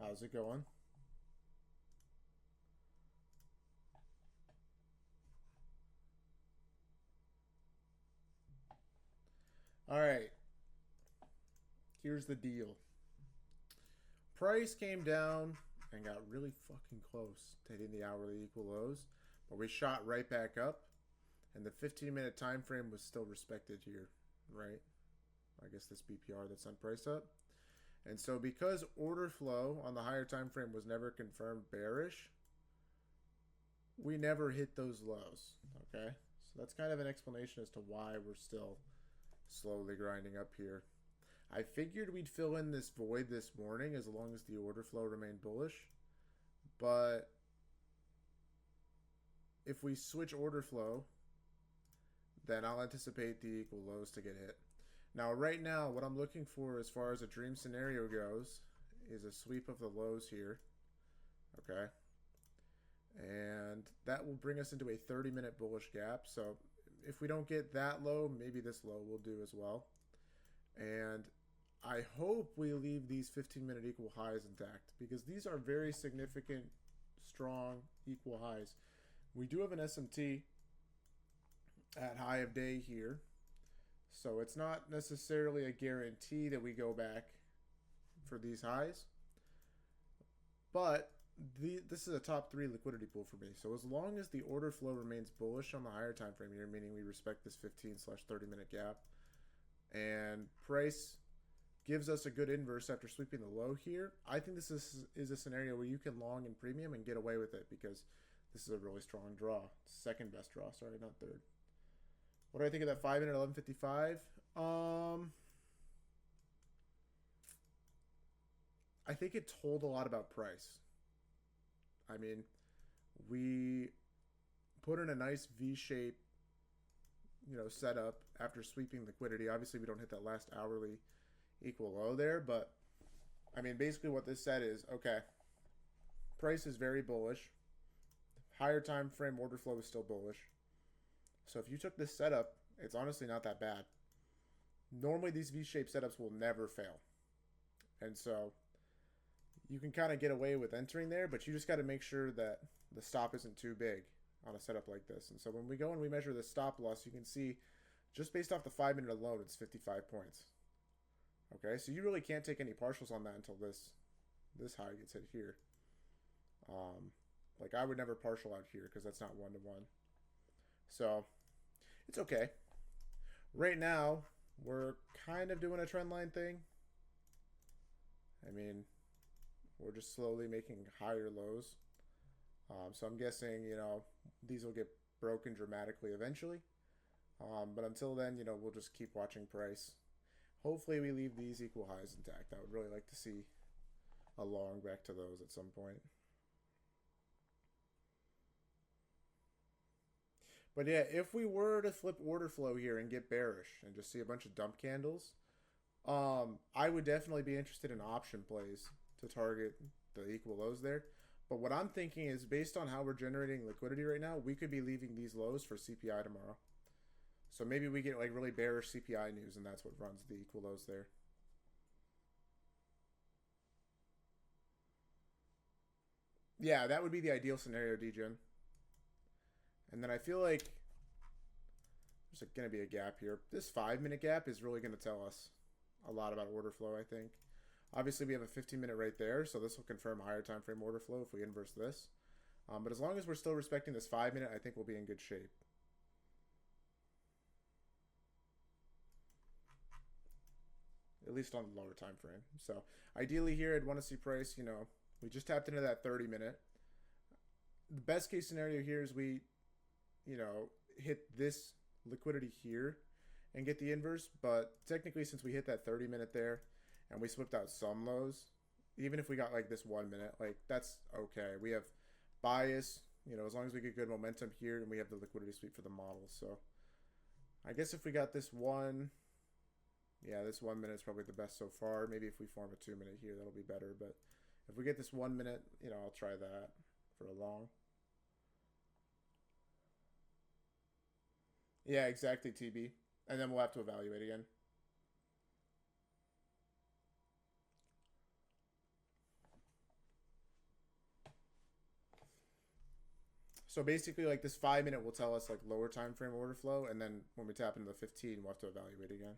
How's it going? All right, here's the deal. Price came down and got really fucking close to hitting the hourly equal lows, but we shot right back up, and the 15-minute time frame was still respected here, right? I guess this BPR that sent price up. And so because order flow on the higher time frame was never confirmed bearish, we never hit those lows, okay? So that's kind of an explanation as to why we're still slowly grinding up here. I figured we'd fill in this void this morning as long as the order flow remained bullish. But if we switch order flow, then I'll anticipate the equal lows to get hit. Now, right now, what I'm looking for as far as a dream scenario goes is a sweep of the lows here. Okay. And that will bring us into a 30-minute bullish gap. So if we don't get that low, maybe this low will do as well. And I hope we leave these 15-minute equal highs intact because these are very significant, strong equal highs. We do have an SMT at high of day here. So it's not necessarily a guarantee that we go back for these highs. But this is a top 3 liquidity pool for me. So as long as the order flow remains bullish on the higher time frame here, meaning we respect this 15/30-minute gap, and price gives us a good inverse after sweeping the low here, I think this is a scenario where you can long in premium and get away with it because this is a really strong draw. Second best draw, sorry, not third. What do I think of that 5-minute 11:55? I think it told a lot about price. I mean, we put in a nice V-shape, setup after sweeping liquidity. Obviously, we don't hit that last hourly equal low there, but I mean, basically what this said is, okay, price is very bullish. Higher time frame order flow is still bullish. So if you took this setup, it's honestly not that bad. Normally, these V-shaped setups will never fail. And so you can kind of get away with entering there, but you just got to make sure that the stop isn't too big on a setup like this. And so when we go and we measure the stop loss, you can see just based off the 5-minute alone, it's 55 points. Okay, so you really can't take any partials on that until this high gets hit here. Like I would never partial out here because that's not 1-to-1. So it's okay. Right now, we're kind of doing a trend line thing. I mean, we're just slowly making higher lows. So I'm guessing, these will get broken dramatically eventually. But until then, we'll just keep watching price. Hopefully we leave these equal highs intact. I would really like to see a long back to those at some point. But yeah, if we were to flip order flow here and get bearish and just see a bunch of dump candles, I would definitely be interested in option plays to target the equal lows there. But what I'm thinking is based on how we're generating liquidity right now, we could be leaving these lows for CPI tomorrow. So maybe we get like really bearish CPI news and that's what runs the equal lows there. Yeah, that would be the ideal scenario, DGen. And then I feel like there's going to be a gap here. This 5-minute gap is really going to tell us a lot about order flow, I think. Obviously, we have a 15-minute right there, so this will confirm higher time frame order flow if we inverse this. But as long as we're still respecting this 5-minute, I think we'll be in good shape. At least on the lower time frame. So ideally here, I'd want to see price, we just tapped into that 30-minute. The best case scenario here is we, hit this liquidity here and get the inverse. But technically, since we hit that 30-minute there and we slipped out some lows, even if we got like this 1 minute, like that's okay. We have bias, as long as we get good momentum here and we have the liquidity sweep for the model. So I guess if we got this this 1 minute is probably the best so far. Maybe if we form a 2-minute here, that'll be better. But if we get this 1 minute, I'll try that for a long. Yeah, exactly, TB. And then we'll have to evaluate again. So basically, like this 5 minute will tell us like lower time frame order flow, and then when we tap into the 15, we'll have to evaluate again.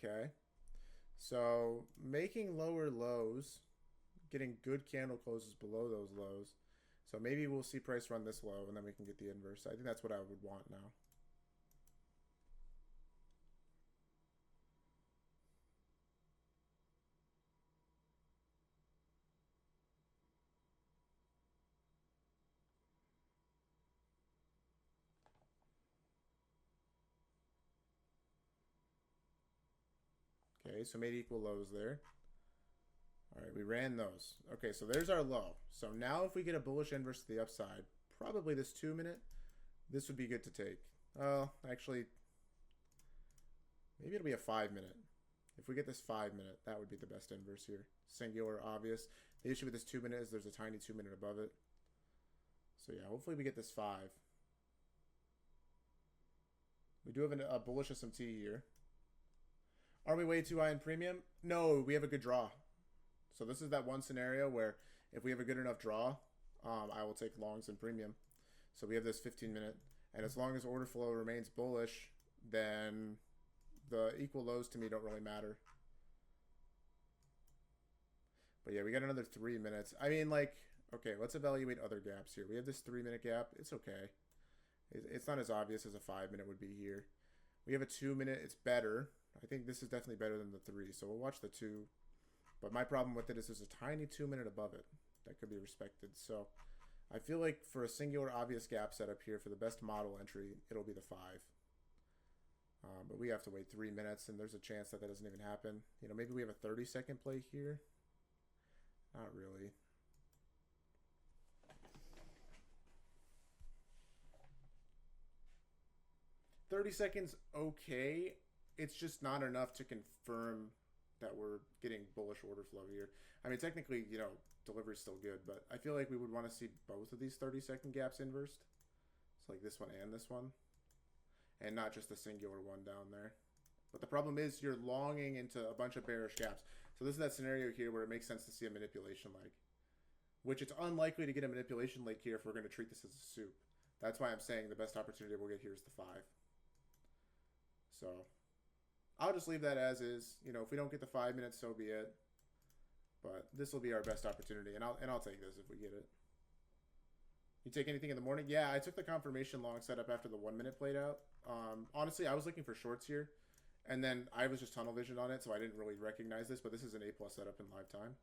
Okay. So making lower lows, getting good candle closes below those lows. So maybe we'll see price run this low, and then we can get the inverse. I think that's what I would want now. Okay, so made equal lows there. All right, we ran those. Okay, so there's our low. So now if we get a bullish inverse to the upside, probably this 2 minute, this would be good to take. Actually, maybe it'll be a 5 minute. If we get this 5 minute, that would be the best inverse here. Singular, obvious. The issue with this 2 minute is there's a tiny 2 minute above it. So yeah, hopefully we get this 5. We do have a bullish SMT here. Are we way too high in premium? No, we have a good draw. So this is that one scenario where if we have a good enough draw, I will take longs in premium. So we have this 15 minute, and as long as order flow remains bullish, then the equal lows to me don't really matter. But yeah, we got another 3 minutes. I mean, like, okay, let's evaluate other gaps here. We have this 3 minute gap. It's okay. It's not as obvious as a 5 minute would be here. We have a 2 minute. It's better. I think this is definitely better than the 3. So we'll watch the 2. But my problem with it is there's a tiny 2 minute above it that could be respected. So I feel like for a singular obvious gap setup here, for the best model entry, it'll be the 5. But we have to wait 3 minutes, and there's a chance that doesn't even happen. You know, maybe we have a 30-second play here. Not really. $30 okay. It's just not enough to confirm that we're getting bullish order flow here. I mean, technically, you know, delivery's still good, but I feel like we would want to see both of these 30-second gaps inversed. So like this one and this one. And not just a singular one down there. But the problem is you're longing into a bunch of bearish gaps. So this is that scenario here where it makes sense to see a manipulation leg. Which it's unlikely to get a manipulation leg here if we're going to treat this as a soup. That's why I'm saying the best opportunity we'll get here is the 5. So I'll just leave that as is. You know, if we don't get the 5 minutes, so be it. But this will be our best opportunity, and I'll take this if we get it. You take anything in the morning? Yeah, I took the confirmation long setup after the 1 minute played out. Honestly, I was looking for shorts here, and then I was just tunnel vision on it, so I didn't really recognize this, but this is an A+ setup in live time.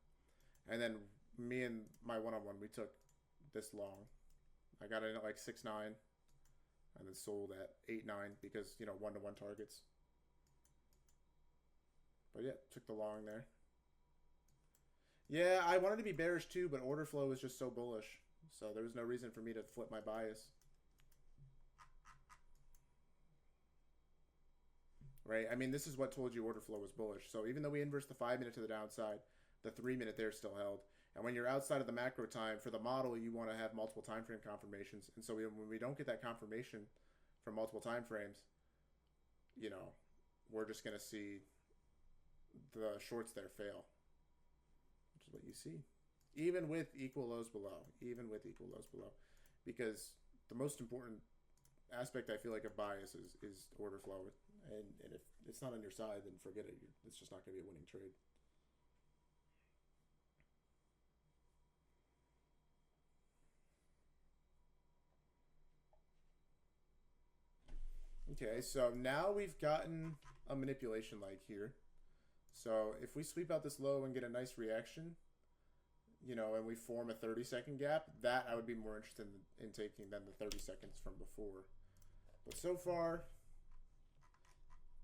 And then me and my one-on-one, we took this long. I got in at like 6.9, and then sold at 8.9 because, you know, 1-to-1 targets. But yeah, took the long there. Yeah, I wanted to be bearish too, but order flow was just so bullish. So there was no reason for me to flip my bias. Right? I mean, this is what told you order flow was bullish. So even though we inversed the 5 minute to the downside, the 3 minute there still held. And when you're outside of the macro time, for the model, you want to have multiple time frame confirmations. And so when we don't get that confirmation from multiple time frames, you know, we're just going to see the shorts there fail, which is what you see. Even with equal lows below. Even with equal lows below. Because the most important aspect, I feel like, of bias is order flow. And if it's not on your side, then forget it. It's just not going to be a winning trade. Okay, so now we've gotten a manipulation leg here. So if we sweep out this low and get a nice reaction, you know, and we form a 30-second gap, that I would be more interested in taking than the 30 seconds from before. But so far,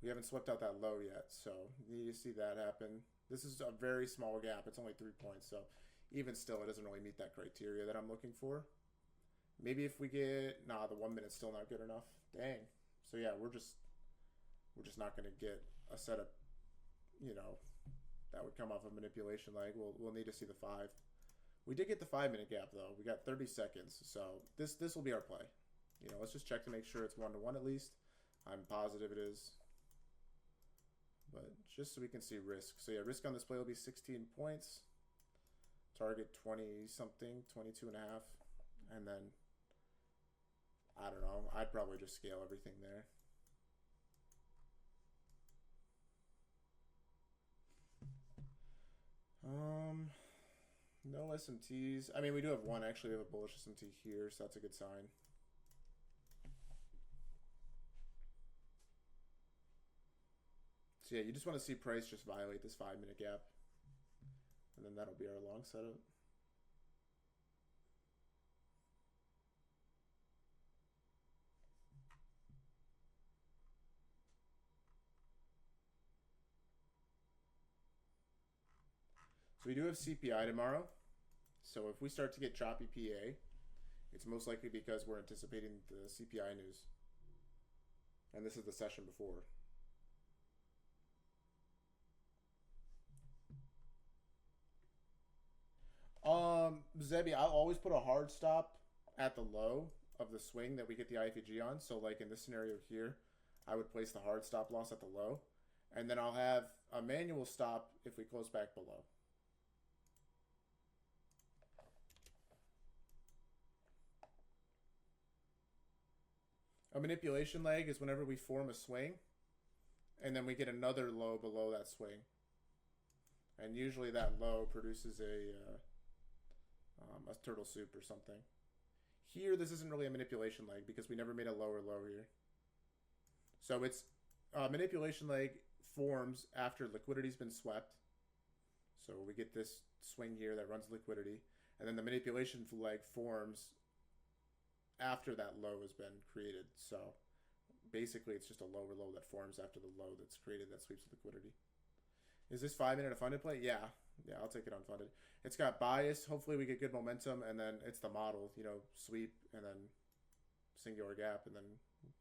we haven't swept out that low yet, so you need to see that happen. This is a very small gap. It's only 3 points, so even still, it doesn't really meet that criteria that I'm looking for. Maybe if we get... Nah, the 1 minute's still not good enough. Dang. So yeah, we're just not going to get a setup, you know, that would come off a manipulation leg. We'll need to see the 5. We did get the 5-minute gap though. We got 30 seconds, so this will be our play. You know, let's just check to make sure it's 1-to-1 at least. I'm positive it is, but just so we can see risk. So yeah, risk on this play will be 16 points. Target 20 something, 22 and a half, and then I don't know. I'd probably just scale everything there. No SMTs. I mean, we do have one. Actually, we have a bullish SMT here, so that's a good sign. So yeah, you just want to see price just violate this 5-minute gap. And then that'll be our long setup. So we do have CPI tomorrow. So if we start to get choppy PA, it's most likely because we're anticipating the CPI news. And this is the session before. Zebi, I'll always put a hard stop at the low of the swing that we get the IFEG on. So like in this scenario here, I would place the hard stop loss at the low. And then I'll have a manual stop if we close back below. A manipulation leg is whenever we form a swing and then we get another low below that swing. And usually that low produces a turtle soup or something. Here, this isn't really a manipulation leg because we never made a lower low here. So it's manipulation leg forms after liquidity's been swept. So we get this swing here that runs liquidity. And then the manipulation leg forms after that low has been created. So basically it's just a lower low that forms after the low that's created that sweeps liquidity. Is this 5-minute a funded play? Yeah, I'll take it unfunded. It's got bias. Hopefully we get good momentum, and then it's the model, you know, sweep and then singular gap, and then,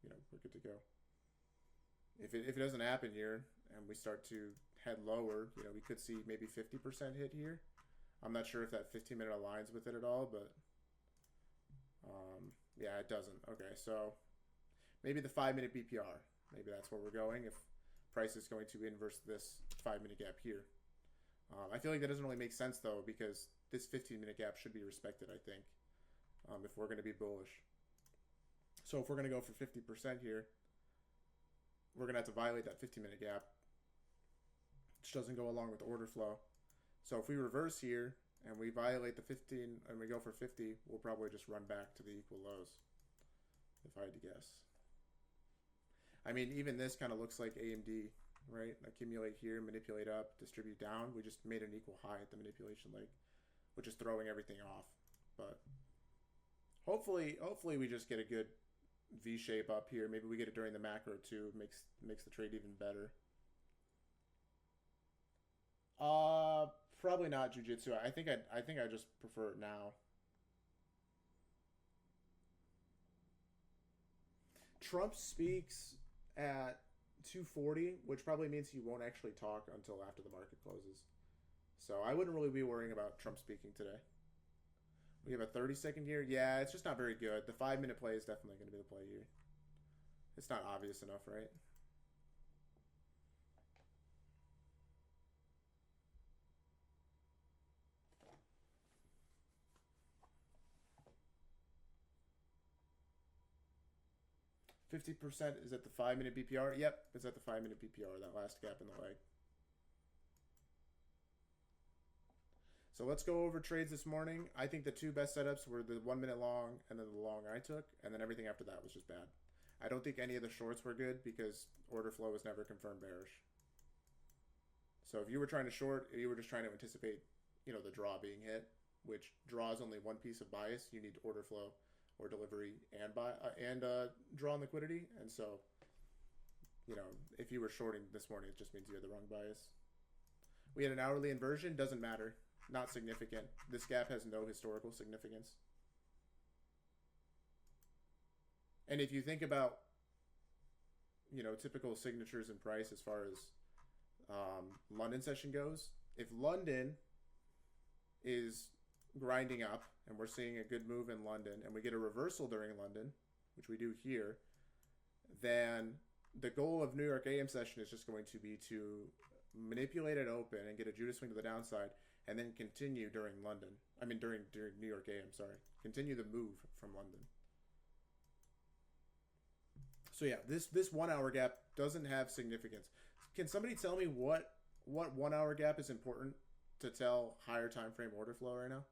you know, we're good to go. If it doesn't happen here and we start to head lower, you know, we could see maybe 50% hit here. I'm not sure if that 15-minute aligns with it at all, but yeah, it doesn't. Okay, so maybe the 5-minute BPR. Maybe that's where we're going if price is going to inverse this 5-minute gap here. I feel like that doesn't really make sense though, because this 15-minute gap should be respected, I think, if we're going to be bullish. So if we're going to go for 50% here, we're going to have to violate that 15-minute gap, which doesn't go along with the order flow. So if we reverse here and we violate the 15 and we go for 50, we'll probably just run back to the equal lows, if I had to guess. I mean, even this kind of looks like AMD, right? Accumulate here, manipulate up, distribute down. We just made an equal high at the manipulation leg, which is throwing everything off. But hopefully we just get a good V shape up here. Maybe we get it during the macro too. Makes the trade even better. Probably not jujitsu. I think I just prefer it now. Trump speaks at 2:40, which probably means he won't actually talk until after the market closes. So I wouldn't really be worrying about Trump speaking today. We have a 30-second here. Yeah, it's just not very good. The 5-minute play is definitely going to be the play here. It's not obvious enough, right? %, is at the 5-minute BPR? Yep, it's at the 5-minute BPR, that last gap in the leg. So let's go over trades this morning. I think the two best setups were the 1-minute long and then the long I took, and then everything after that was just bad. I don't think any of the shorts were good because order flow was never confirmed bearish. So if you were trying to short, you were just trying to anticipate, you know, the draw being hit, which draw is only one piece of bias. You need order flow or delivery and draw on liquidity. And so, you know, if you were shorting this morning, it just means you had the wrong bias. We had an hourly inversion. Doesn't matter. Not significant. This gap has no historical significance. And if you think about, you know, typical signatures in price as far as London session goes. If London is grinding up and we're seeing a good move in London and we get a reversal during London, which we do here, then the goal of New York AM session is just going to be to manipulate it open and get a Judas swing to the downside and then continue during London. I mean, during New York AM, sorry. Continue the move from London. So yeah, this 1 hour gap doesn't have significance. Can somebody tell me what 1 hour gap is important to tell higher time frame order flow right now?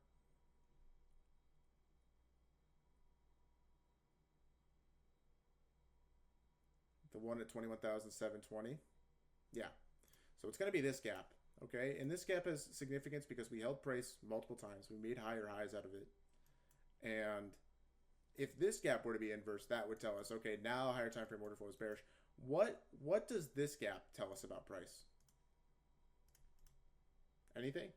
The one at 21,720? Yeah. So it's going to be this gap, okay? And this gap has significance because we held price multiple times. We made higher highs out of it. And if this gap were to be inverse, that would tell us, okay, now higher time frame order flow is bearish. What does this gap tell us about price? Anything?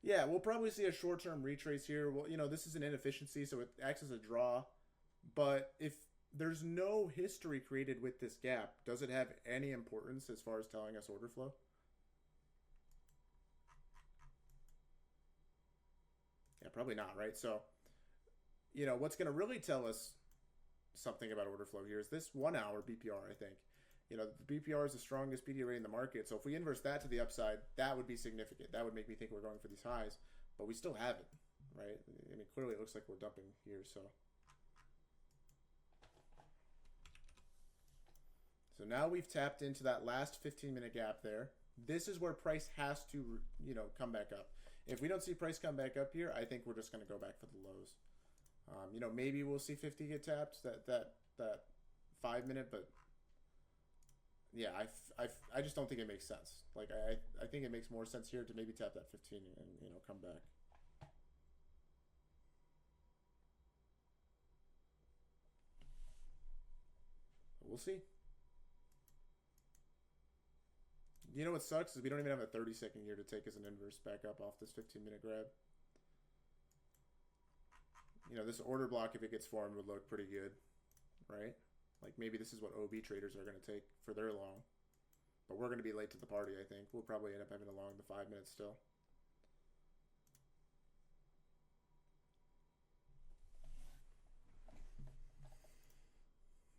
Yeah, we'll probably see a short-term retrace here. Well, this is an inefficiency, so it acts as a draw. But if there's no history created with this gap, does it have any importance as far as telling us order flow? Yeah, probably not, right? So, what's going to really tell us something about order flow here is this 1 hour BPR, I think. The BPR is the strongest PD rate in the market. So if we inverse that to the upside, that would be significant. That would make me think we're going for these highs. But we still haven't, right? I mean, clearly it looks like we're dumping here, so. So now we've tapped into that last 15-minute gap there. This is where price has to, come back up. If we don't see price come back up here, I think we're just going to go back for the lows. Maybe we'll see 50 get tapped, that 5 minute, but yeah, I just don't think it makes sense. Like, I think it makes more sense here to maybe tap that 15 and, come back. We'll see. You know what sucks is we don't even have a 30-second here to take as an inverse back up off this 15-minute grab. This order block, if it gets formed, would look pretty good, right? Like, maybe this is what OB traders are going to take for their long. But we're going to be late to the party, I think. We'll probably end up having a long the 5 minutes still.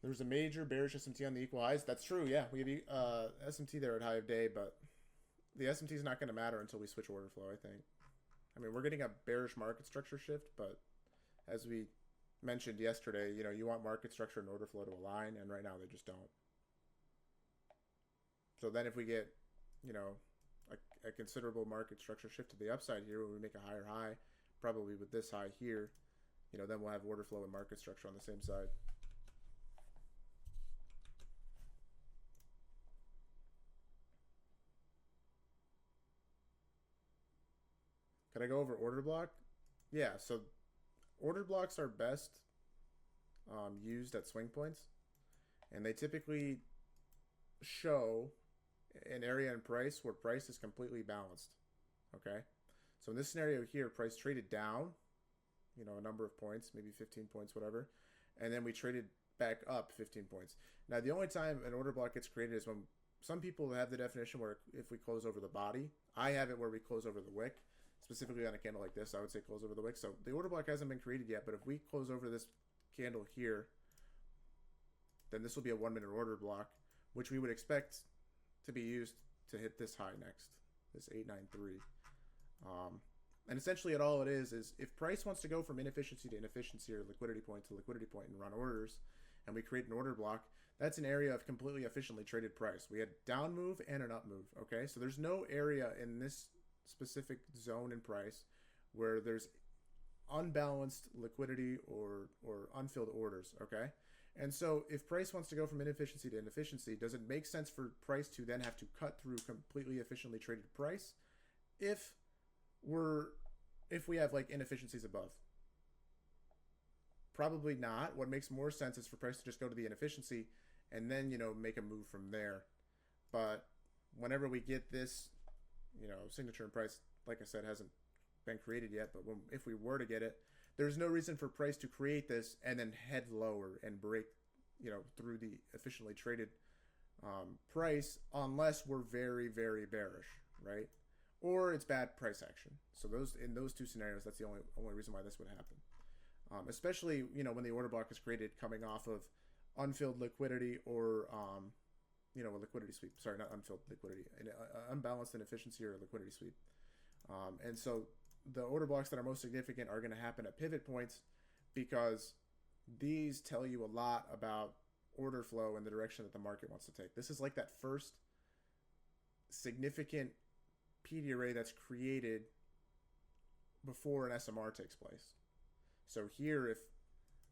There's a major bearish SMT on the equal highs. That's true, yeah. We have SMT there at high of day, but the SMT is not going to matter until we switch order flow, I think. I mean, we're getting a bearish market structure shift, but as we mentioned yesterday, you want market structure and order flow to align, and right now they just don't. So then if we get, a considerable market structure shift to the upside here, when we make a higher high, probably with this high here, then we'll have order flow and market structure on the same side. Could I go over order block? Yeah, so order blocks are best used at swing points, and they typically show an area in price where price is completely balanced. Okay, so in this scenario here, price traded down, a number of points, maybe 15 points, whatever, and then we traded back up 15 points. Now, the only time an order block gets created is when some people have the definition where if we close over the body. I have it where we close over the wick. Specifically on a candle like this, I would say close over the wick. So the order block hasn't been created yet, but if we close over this candle here, then this will be a 1 minute order block, which we would expect to be used to hit this high next, this 893. And essentially all it is if price wants to go from inefficiency to inefficiency or liquidity point to liquidity point and run orders, and we create an order block, that's an area of completely efficiently traded price. We had down move and an up move, okay? So there's no area in this specific zone in price where there's unbalanced liquidity or unfilled orders, okay? And so if price wants to go from inefficiency to inefficiency, does it make sense for price to then have to cut through completely efficiently traded price if we have like inefficiencies above? Probably not. What makes more sense is for price to just go to the inefficiency and then, make a move from there. But whenever we get this, signature in price, like I said, hasn't been created yet, but if we were to get it, there's no reason for price to create this and then head lower and break through the efficiently traded price, unless we're very, very bearish, right? Or it's bad price action. So in those two scenarios, that's the only reason why this would happen. Especially when the order block is created coming off of unfilled liquidity or a liquidity sweep. Sorry, not unfilled liquidity, an unbalanced inefficiency or a liquidity sweep. And so the order blocks that are most significant are going to happen at pivot points, because these tell you a lot about order flow and the direction that the market wants to take. This is like that first significant PD array that's created before an SMR takes place. So here, if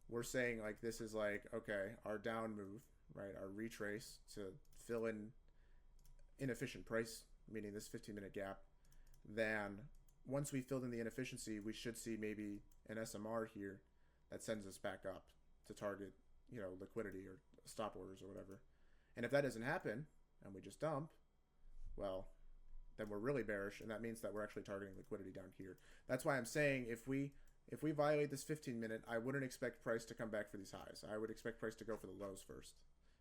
we're saying like this is like, okay, our down move, right, our retrace to fill in inefficient price, meaning this 15-minute gap, then once we filled in the inefficiency, we should see maybe an SMR here that sends us back up to target, liquidity or stop orders or whatever. And if that doesn't happen and we just dump, well, then we're really bearish, and that means that we're actually targeting liquidity down here. That's why I'm saying if we violate this 15-minute, I wouldn't expect price to come back for these highs. I would expect price to go for the lows first.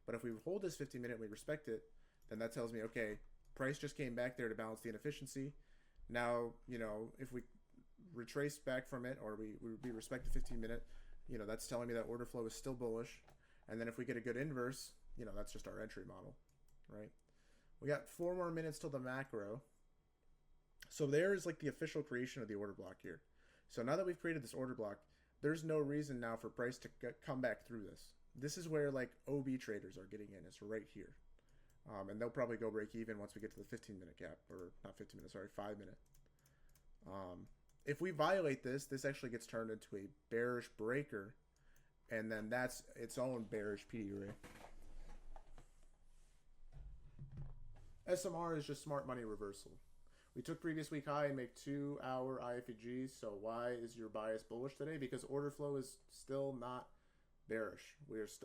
But if we hold this 15-minute and we respect it, then that tells me, okay, price just came back there to balance the inefficiency. Now, if we retrace back from it, or we respect the 15-minute, that's telling me that order flow is still bullish. And then if we get a good inverse, that's just our entry model, right? We got 4 more minutes till the macro. So there's like the official creation of the order block here. So now that we've created this order block, there's no reason now for price to come back through this. This is where like OB traders are getting in. It's right here. And they'll probably go break even once we get to the 15-minute gap, or not 15 minutes, sorry, 5-minute. If we violate this, this actually gets turned into a bearish breaker, and then that's its own bearish PD array. SMR is just smart money reversal. We took previous week high and make 2-hour IFEGs. So why is your bias bullish today? Because order flow is still not bearish.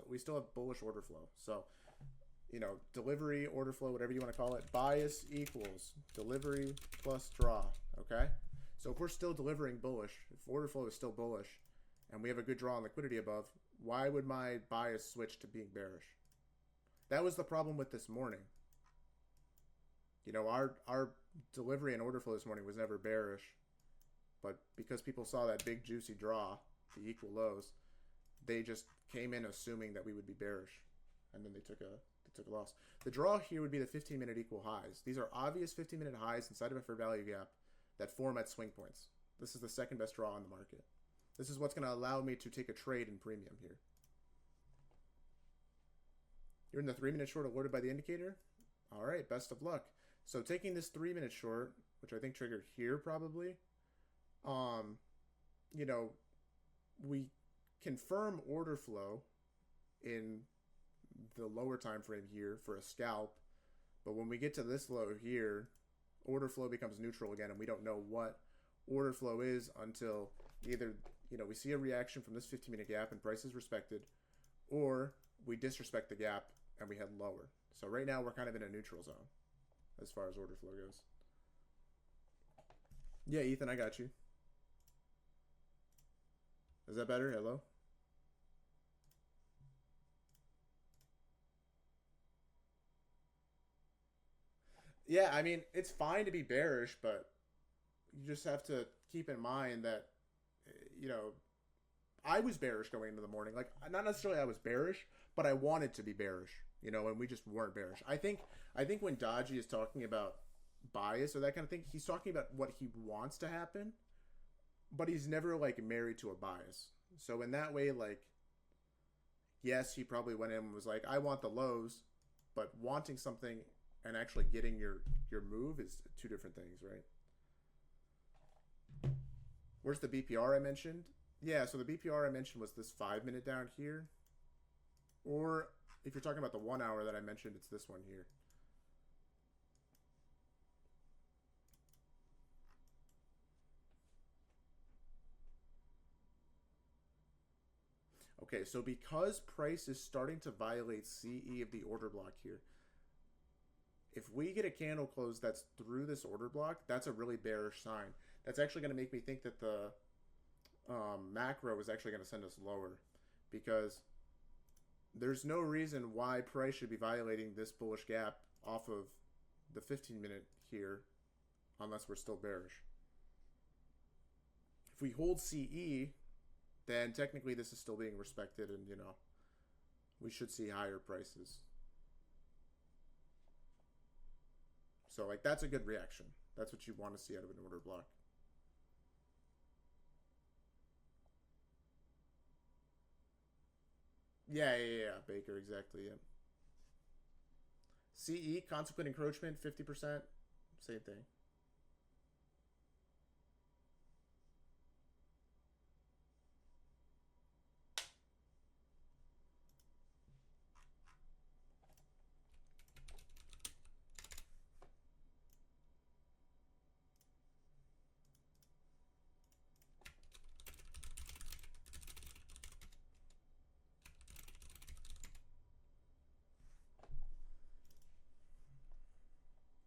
We still have bullish order flow. So, delivery, order flow, whatever you want to call it, bias equals delivery plus draw. Okay. So if we're still delivering bullish, if order flow is still bullish, and we have a good draw on liquidity above, why would my bias switch to being bearish? That was the problem with this morning. Our delivery and order flow this morning was never bearish, but because people saw that big juicy draw, the equal lows, they just came in assuming that we would be bearish, and then they took a loss. The draw here would be the 15-minute equal highs. These are obvious 15-minute highs inside of a fair value gap that form at swing points. This is the second best draw on the market. This is what's going to allow me to take a trade in premium here. You're in the 3-minute short alerted by the indicator? All right, best of luck. So taking this 3-minute short, which I think triggered here probably, we confirm order flow in the lower time frame here for a scalp, but when we get to this low here, order flow becomes neutral again, and we don't know what order flow is until either we see a reaction from this 15-minute gap and price is respected, or we disrespect the gap and we head lower. So right now we're kind of in a neutral zone as far as order flow goes. Yeah, Ethan, I got you. Is that better? Hello? Yeah, I mean, it's fine to be bearish, but you just have to keep in mind that, I was bearish going into the morning. Like, not necessarily I was bearish, but I wanted to be bearish, and we just weren't bearish. I think when Dodgy is talking about bias or that kind of thing, he's talking about what he wants to happen, but he's never, like, married to a bias. So in that way, like, yes, he probably went in and was like, I want the lows, but wanting something and actually getting your move is two different things, right? Where's the BPR I mentioned? Yeah, so the BPR I mentioned was this 5-minute down here. Or if you're talking about the 1 hour that I mentioned, it's this one here. Okay, so because price is starting to violate CE of the order block here, if we get a candle close that's through this order block, that's a really bearish sign. That's actually going to make me think that the macro is actually going to send us lower, because there's no reason why price should be violating this bullish gap off of the 15-minute here unless we're still bearish. If we hold CE, then technically this is still being respected, and we should see higher prices. So like that's a good reaction. That's what you want to see out of an order block. Yeah, Baker, exactly, yeah. CE, consequent encroachment, 50%, same thing.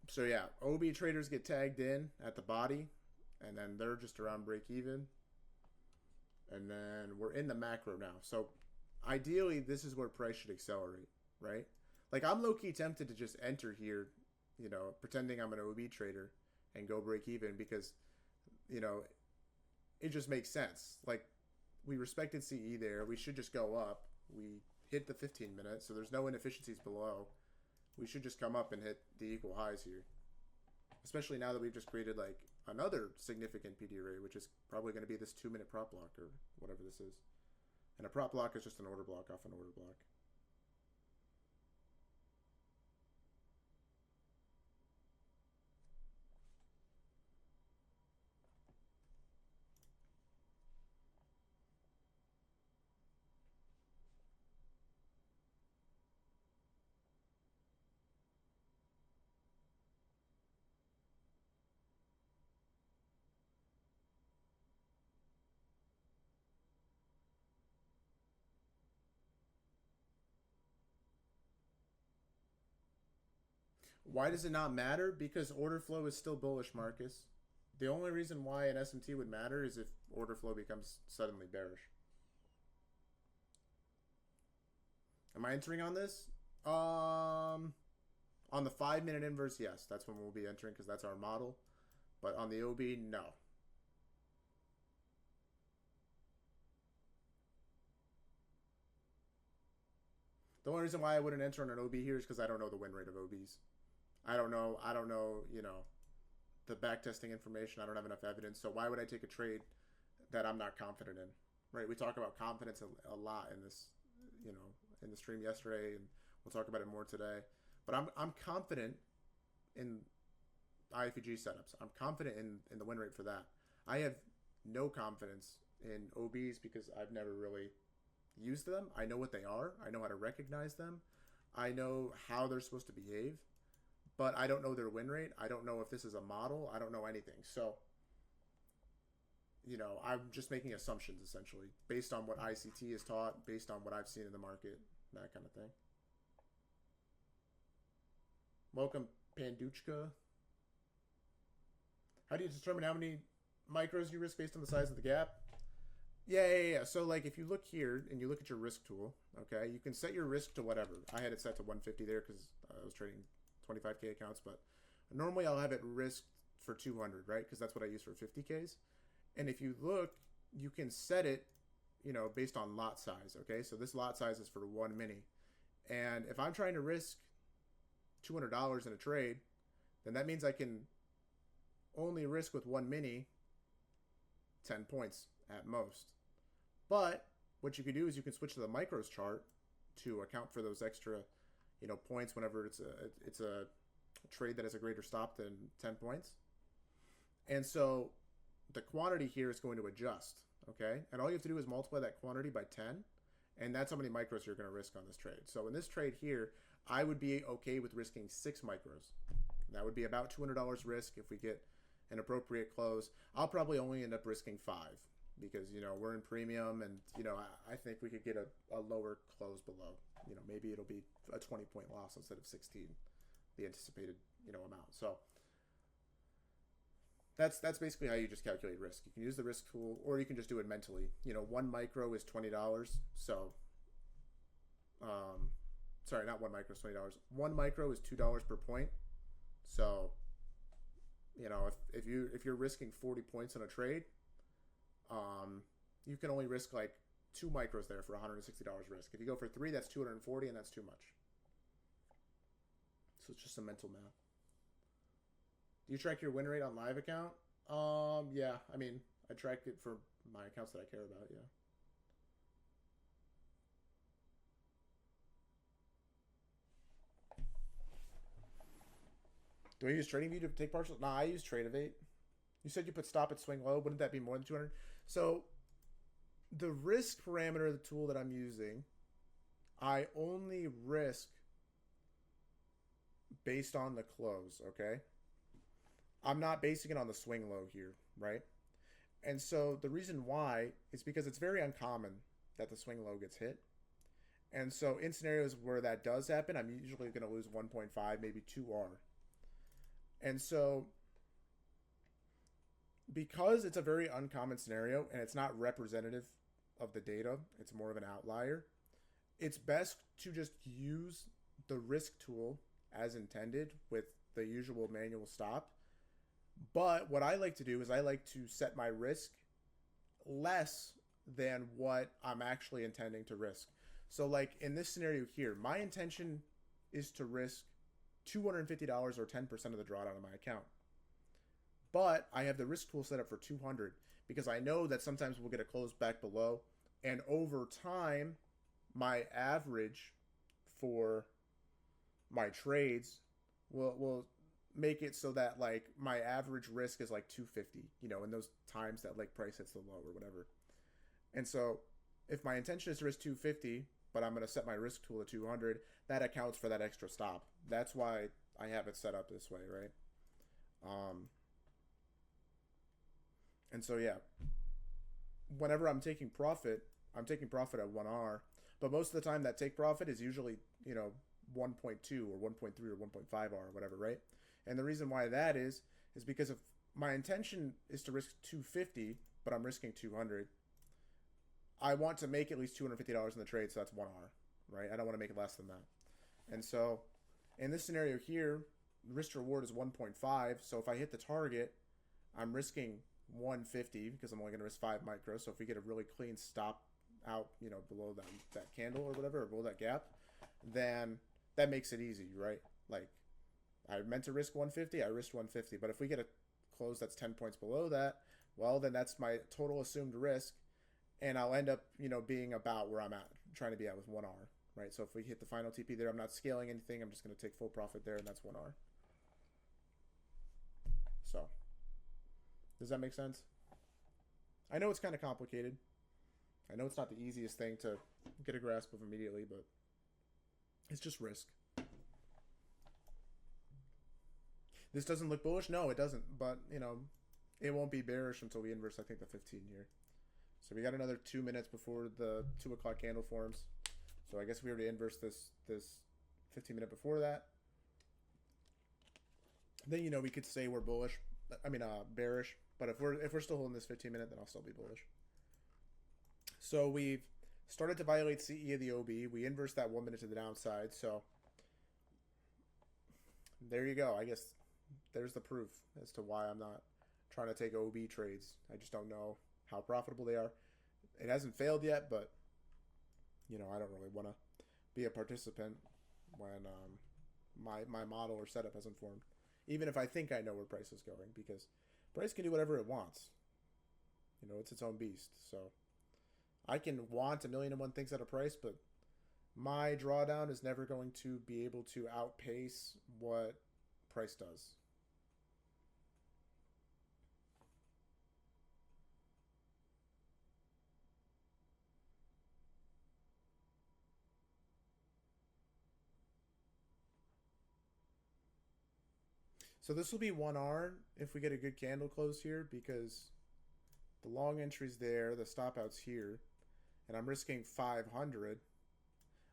So yeah, OB traders get tagged in at the body, and then they're just around break even. And then we're in the macro now. So ideally, this is where price should accelerate, right? Like I'm low key tempted to just enter here, pretending I'm an OB trader and go break even because, you know, it just makes sense. Like we respected CE there. We should just go up. We hit the 15 minutes, so there's no inefficiencies below. We should just come up and hit the equal highs here. Especially now that we've just created like another significant PD array, which is probably going to be this 2-minute prop block or whatever this is. And a prop block is just an order block off an order block. Why does it not matter? Because order flow is still bullish, Marcus. The only reason why an SMT would matter is if order flow becomes suddenly bearish. Am I entering on this? On the 5-minute inverse, yes. That's when we'll be entering because that's our model. But on the OB, no. The only reason why I wouldn't enter on an OB here is because I don't know the win rate of OBs. I don't know, the backtesting information. I don't have enough evidence. So why would I take a trade that I'm not confident in? Right? We talk about confidence a lot in this, in the stream yesterday, and we'll talk about it more today. But I'm confident in IFEG setups. I'm confident in the win rate for that. I have no confidence in OBs because I've never really used them. I know what they are. I know how to recognize them. I know how they're supposed to behave, but I don't know their win rate. I don't know if this is a model. I don't know anything. So, I'm just making assumptions essentially based on what ICT is taught, based on what I've seen in the market, that kind of thing. Welcome, Panduchka. How do you determine how many micros you risk based on the size of the gap? Yeah. So, like, if you look here and you look at your risk tool, okay, you can set your risk to whatever. I had it set to 150 there because I was trading 25K accounts, but normally I'll have it risked for 200, right? Because that's what I use for 50Ks. And if you look, you can set it, based on lot size, okay? So this lot size is for 1 mini. And if I'm trying to risk $200 in a trade, then that means I can only risk with 1 mini 10 points at most. But what you can do is you can switch to the micros chart to account for those extra, points whenever it's a trade that has a greater stop than 10 points. And so the quantity here is going to adjust, okay? And all you have to do is multiply that quantity by 10, and that's how many micros you're going to risk on this trade. So in this trade here, I would be okay with risking 6 micros. That would be about $200 risk if we get an appropriate close. I'll probably only end up risking 5 because, we're in premium and, I think we could get a lower close below. Maybe it'll be a 20-point loss instead of 16, the anticipated, amount. So that's basically how you just calculate risk. You can use the risk tool or you can just do it mentally. 1 micro is $20. So Sorry, not 1 micro is $20. 1 micro is $2 per point. So, you know, if you're risking 40 points in a trade, you can only risk like 2 micros there for $160 risk. If you go for 3, that's 240, and that's too much. So it's just some mental math. Do you track your win rate on live account? Yeah. I mean, I track it for my accounts that I care about. Yeah. Do I use TradingView to take partials? Nah, I use TradeAvate. You said you put stop at swing low. Wouldn't that be more than 200? So the risk parameter of the tool that I'm using, I only risk based on the close, okay? I'm not basing it on the swing low here, right? And so the reason why is because it's very uncommon that the swing low gets hit. And so in scenarios where that does happen, I'm usually going to lose 1.5, maybe 2R. And so because it's a very uncommon scenario and it's not representative of the data, it's more of an outlier, it's best to just use the risk tool as intended with the usual manual stop. But what I like to do is I like to set my risk less than what I'm actually intending to risk. So like in this scenario here, my intention is to risk $250 or 10% of the drawdown on my account. But I have the risk tool set up for 200 because I know that sometimes we'll get a close back below, and over time my average for my trades will make it so that like my average risk is like 250, you know, in those times that like price hits the low or whatever. And so if my intention is to risk 250, but I'm going to set my risk tool at 200, that accounts for that extra stop. That's why I have it set up this way, right? And so yeah, whenever I'm taking profit at 1R, but most of the time that take profit is usually, you know, 1.2 or 1.3 or 1.5R or whatever, right? And the reason why that is because if my intention is to risk 250, but I'm risking 200, I want to make at least $250 in the trade, so that's 1R, right? I don't want to make it less than that. And so in this scenario here, the risk to reward is 1.5, so if I hit the target, I'm risking 150 because I'm only going to risk 5 micros. So if we get a really clean stop out, you know, below that candle or whatever, or below that gap, then that makes it easy, right? Like I meant to risk 150, I risked 150. But if we get a close that's 10 points below that, well, then that's my total assumed risk, and I'll end up, you know, being about where I'm at, trying to be at with 1R, right? So if we hit the final TP there, I'm not scaling anything. I'm just going to take full profit there, and that's 1R. So does that make sense? I know it's kind of complicated. I know it's not the easiest thing to get a grasp of immediately, but it's just risk. This doesn't look bullish? No, it doesn't. But, you know, it won't be bearish until we inverse, I think, the 15 here. So we got another 2 minutes before the 2 o'clock candle forms. So I guess we already inversed this 15 minute before that. Then, you know, we could say we're bullish. I mean, bearish. But if we're still holding this 15 minute, then I'll still be bullish. So we've started to violate CE of the OB. We inversed that 1 minute to the downside. So there you go. I guess there's the proof as to why I'm not trying to take OB trades. I just don't know how profitable they are. It hasn't failed yet, but you know, I don't really want to be a participant when my model or setup hasn't formed. Even if I think I know where price is going, because price can do whatever it wants. You know, it's its own beast. So I can want 1,000,001 things at a price, but my drawdown is never going to be able to outpace what price does. So this will be 1R if we get a good candle close here, because the long entry's there, the stop out's here, and I'm risking 500.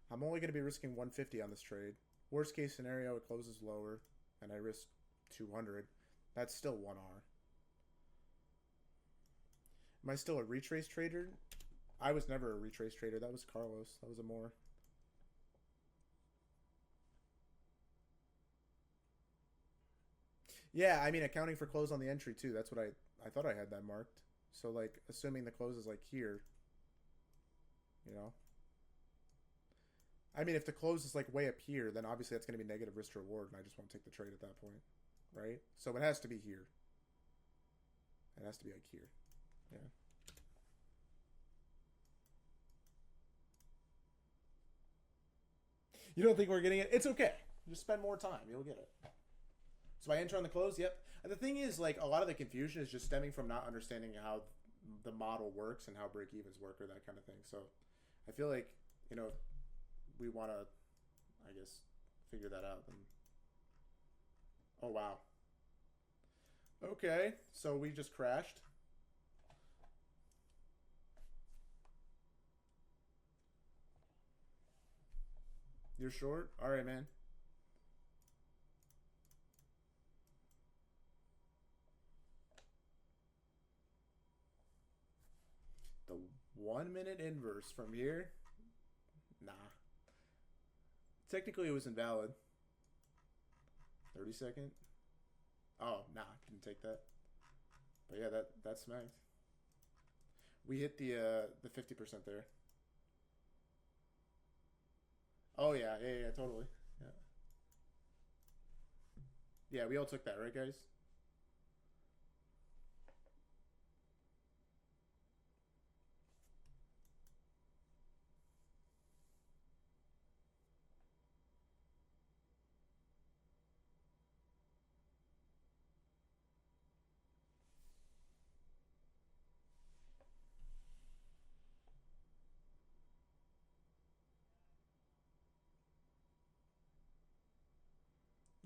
I'm only going to be risking 150 on this trade. Worst case scenario, it closes lower, and I risk 200. That's still 1R. Am I still a retrace trader? I was never a retrace trader. That was Carlos. That was a more. Yeah, I mean accounting for close on the entry too. That's what I thought I had that marked. So like assuming the close is like here, you know. I mean if the close is like way up here, then obviously that's going to be negative risk to reward, and I just won't take the trade at that point, right? So it has to be here. It has to be like here. Yeah. You don't think we're getting it? It's okay. Just spend more time. You'll get it. So I enter on the close. Yep. And the thing is, like, a lot of the confusion is just stemming from not understanding how the model works and how break evens work or that kind of thing. So I feel like, you know, we want to, I guess, figure that out. And oh, wow. Okay. So we just crashed. You're short? All right, man. The 1 minute inverse from here? Nah. Technically, it was invalid. 30-second? Oh, nah. Didn't take that. But yeah, that smacked. We hit the 50% there. Oh yeah, yeah, totally. Yeah. Yeah, we all took that, right, guys?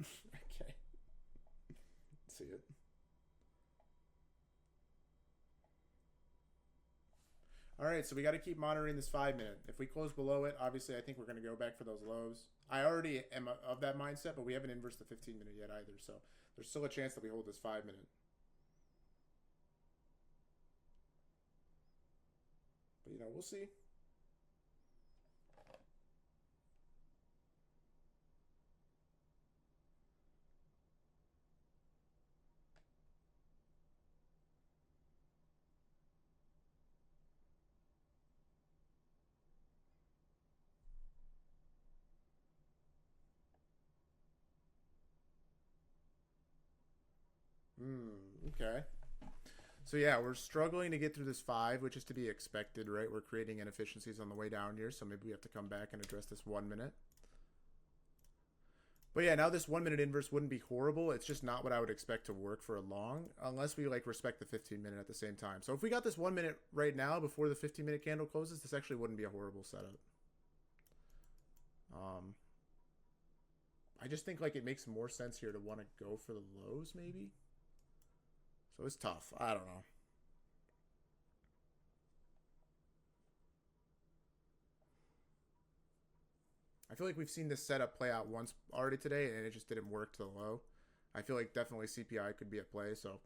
Okay. See it. All right, so we got to keep monitoring this 5 minute. If we close below it, obviously I think we're going to go back for those lows. I already am of that mindset, but we haven't inversed the 15 minute yet either. So there's still a chance that we hold this 5 minute. But you know, we'll see. Okay. So yeah, we're struggling to get through this 5, which is to be expected, right? We're creating inefficiencies on the way down here, so maybe we have to come back and address this 1 minute. But yeah, now this 1 minute inverse wouldn't be horrible. It's just not what I would expect to work for a long, unless we like respect the 15 minute at the same time. So if we got this 1 minute right now before the 15 minute candle closes, this actually wouldn't be a horrible setup. Um, I just think like it makes more sense here to want to go for the lows maybe. So it's tough. I don't know. I feel like we've seen this setup play out once already today, and it just didn't work to the low. I feel like definitely CPI could be at play, so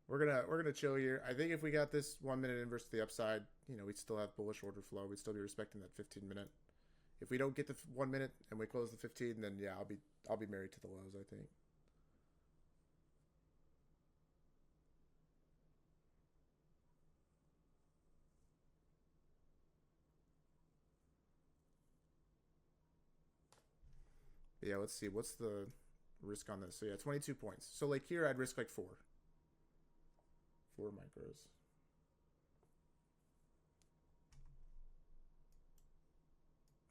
we're gonna chill here. I think if we got this 1 minute inverse to the upside, you know, we'd still have bullish order flow. We'd still be respecting that 15 minute. If we don't get the 1 minute and we close the 15, then yeah, I'll be married to the lows. I think. But yeah, let's see. What's the risk on this? So yeah, 22 points. So like here, I'd risk like four micros.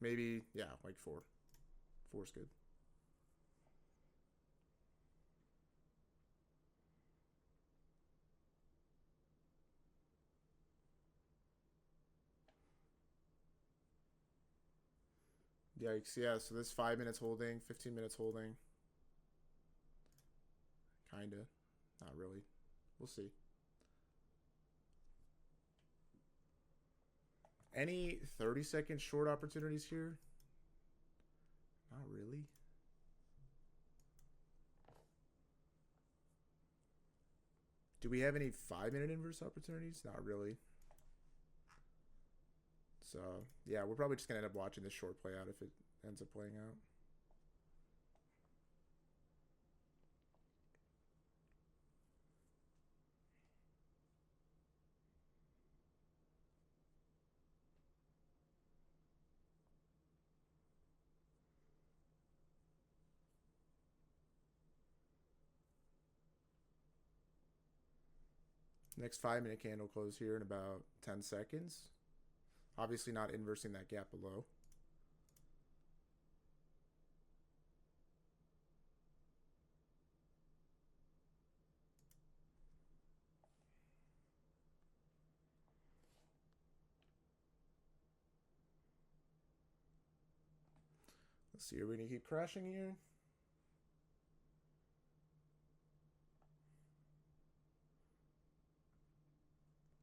Maybe yeah, like four. Four's good. Yikes! Yeah. So this 5 minutes holding, 15 minutes holding. Kinda. Not really. We'll see. Any 30-second short opportunities here? Not really. Do we have any 5 minute inverse opportunities? Not really. So yeah, we're probably just gonna end up watching this short play out if it ends up playing out. Next 5 minute candle close here in about 10 seconds. Obviously not inversing that gap below. Let's see, are we going to keep crashing here?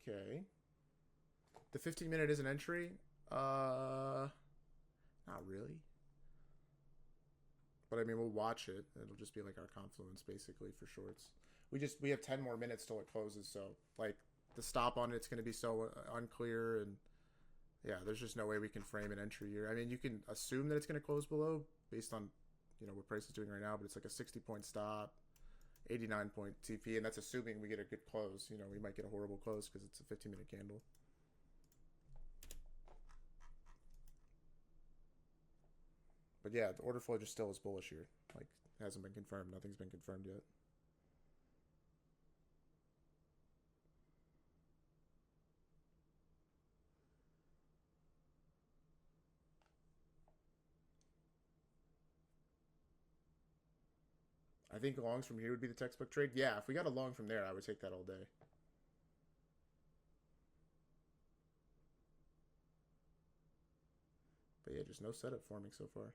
Okay. The 15 minute is an entry. Not really. But I mean, we'll watch it. It'll just be like our confluence basically for shorts. We have 10 more minutes till it closes, so like the stop on it's going to be so unclear, and yeah, there's just no way we can frame an entry here. I mean, you can assume that it's going to close below based on what price is doing right now, but it's like a 60-point stop, 89-point TP, and that's assuming we get a good close. We might get a horrible close because it's a 15-minute candle. But yeah, the order flow just still is bullish here. Like, it hasn't been confirmed. Nothing's been confirmed yet. I think longs from here would be the textbook trade. Yeah, if we got a long from there, I would take that all day. But yeah, just no setup forming so far.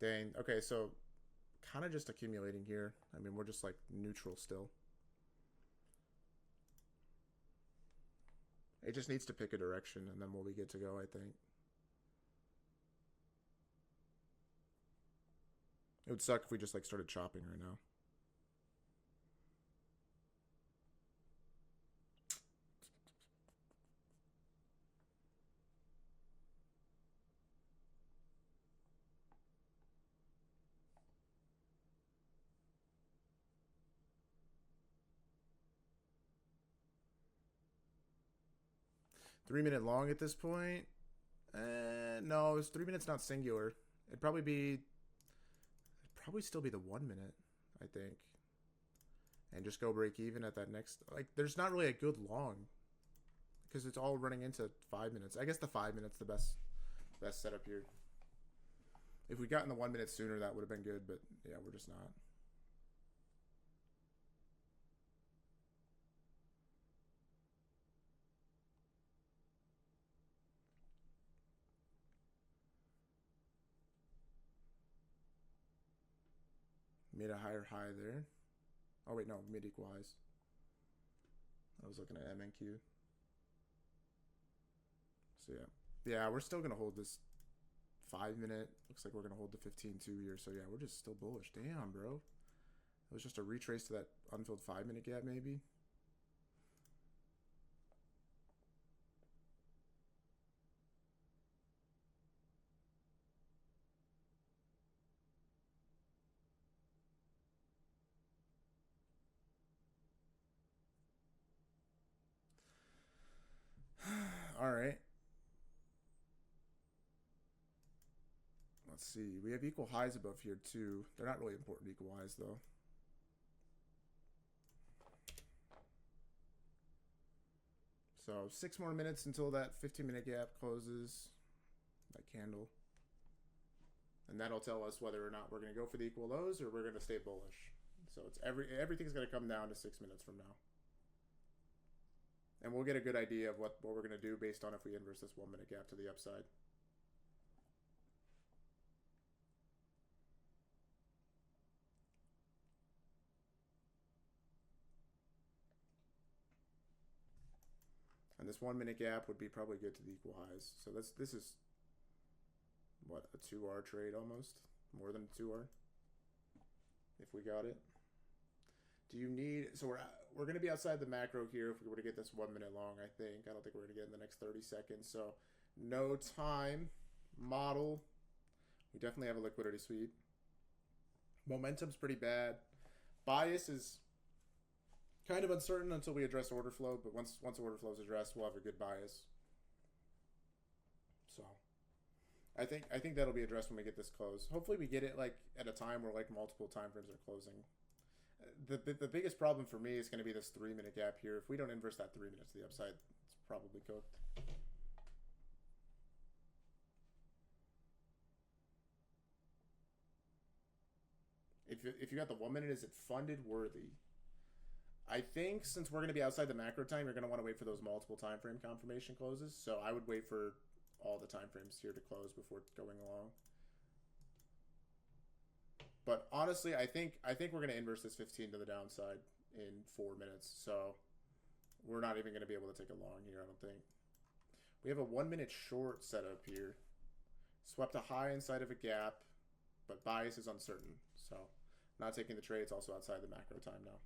Dang. Okay, so kind of just accumulating here. I mean, we're just like neutral still. It just needs to pick a direction, and then we'll be good to go, I think. It would suck if we just like started chopping right now. Three-minute long at this point. No, it's 3 minutes not singular. It'd probably still be the 1 minute, I think. And just go break even at that next. Like, there's not really a good long because it's all running into 5 minutes. I guess the 5 minutes the best setup here. If we got in the 1 minute sooner, that would have been good. But yeah, we're just not. Made a higher high there. Oh wait, no, mid equal highs. I was looking at MNQ. So yeah, we're still gonna hold this 5 minute. Looks like we're gonna hold the 15-2 here. So yeah, we're just still bullish. Damn, bro. It was just a retrace to that unfilled 5 minute gap, maybe. All right. Let's see. We have equal highs above here too. They're not really important equal highs though. So 6 more minutes until that 15-minute gap closes. That candle. And that'll tell us whether or not we're going to go for the equal lows or we're going to stay bullish. So it's everything's going to come down to 6 minutes from now. And we'll get a good idea of what we're going to do based on if we inverse this 1 minute gap to the upside. And this 1 minute gap would be probably good to the equal highs. So this is what, a 2R trade almost? More than a 2R? If we got it. Do you need... So we're going to be outside the macro here if we were to get this 1 minute long, I think. I don't think we're going to get in the next 30 seconds. So no time. Model. We definitely have a liquidity sweep. Momentum's pretty bad. Bias is Kind of uncertain until we address order flow, but once order flow is addressed, we'll have a good bias. So I think that'll be addressed when we get this close. Hopefully we get it like at a time where like multiple time frames are closing. The biggest problem for me is going to be this 3-minute gap here. If we don't inverse that 3 minutes to the upside, it's probably cooked. If you got the 1 minute, is it funded worthy? I think since we're going to be outside the macro time, you're going to want to wait for those multiple time frame confirmation closes. So I would wait for all the time frames here to close before going along. But honestly, I think we're going to inverse this 15 to the downside in 4 minutes. So we're not even going to be able to take a long here, I don't think. We have a 1 minute short setup here. Swept a high inside of a gap, but bias is uncertain. So not taking the trade. It's also outside the macro time now.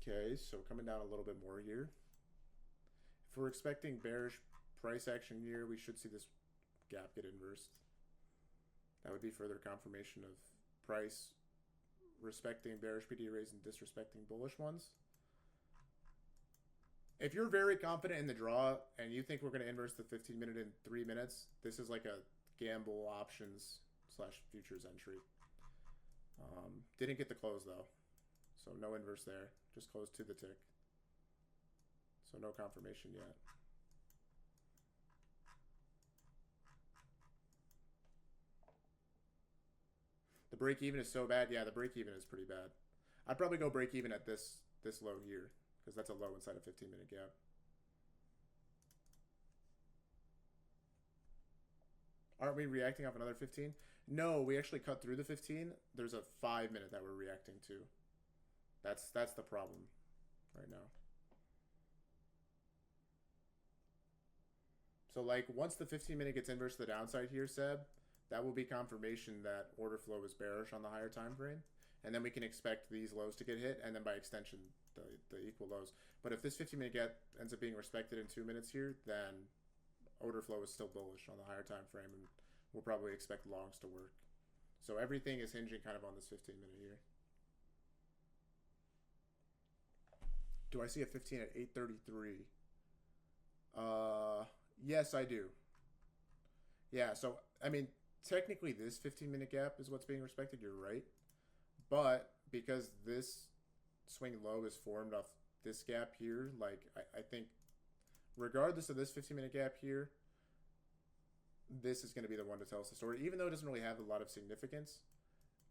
Okay, so coming down a little bit more here. If we're expecting bearish price action here, we should see this gap get inversed. That would be further confirmation of price respecting bearish PD arrays and disrespecting bullish ones. If you're very confident in the draw and you think we're going to inverse the 15 minute in 3 minutes, this is like a gamble options / futures entry. Didn't get the close though. So no inverse there. Just close to the tick. So no confirmation yet. The break even is so bad. Yeah, the break even is pretty bad. I'd probably go break even at this low here because that's a low inside a 15-minute gap. Aren't we reacting off another 15? No, we actually cut through the 15. There's a 5 minute that we're reacting to. That's the problem right now. So like once the 15 minute gets inverse to the downside here, Seb, that will be confirmation that order flow is bearish on the higher time frame. And then we can expect these lows to get hit, and then by extension, the equal lows. But if this 15 minute gap ends up being respected in 2 minutes here, then order flow is still bullish on the higher time frame, and we'll probably expect longs to work. So everything is hinging kind of on this 15 minute here. Do I see a 15 at 833? Yes, I do. Yeah, so, I mean, technically this 15-minute gap is what's being respected. You're right. But because this swing low is formed off this gap here, like, I think regardless of this 15-minute gap here, this is going to be the one to tell us the story. Even though it doesn't really have a lot of significance,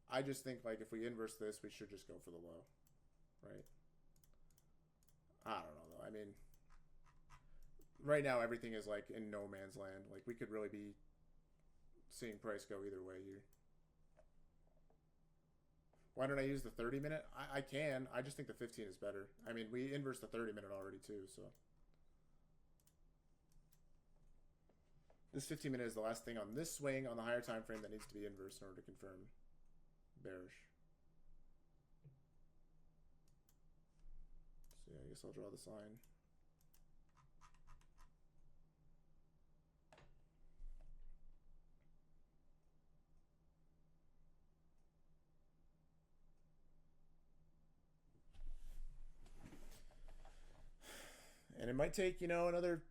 I just think, like, if we inverse this, we should just go for the low, right? I don't know, though. I mean, right now everything is like in no man's land. Like we could really be seeing price go either way here. Why don't I use the 30 minute? I can. I just think the 15 is better. I mean, we inversed the 30 minute already too, so. This 15 minute is the last thing on this swing on the higher time frame that needs to be inversed in order to confirm bearish. So yeah, I guess I'll draw this line. And it might take, another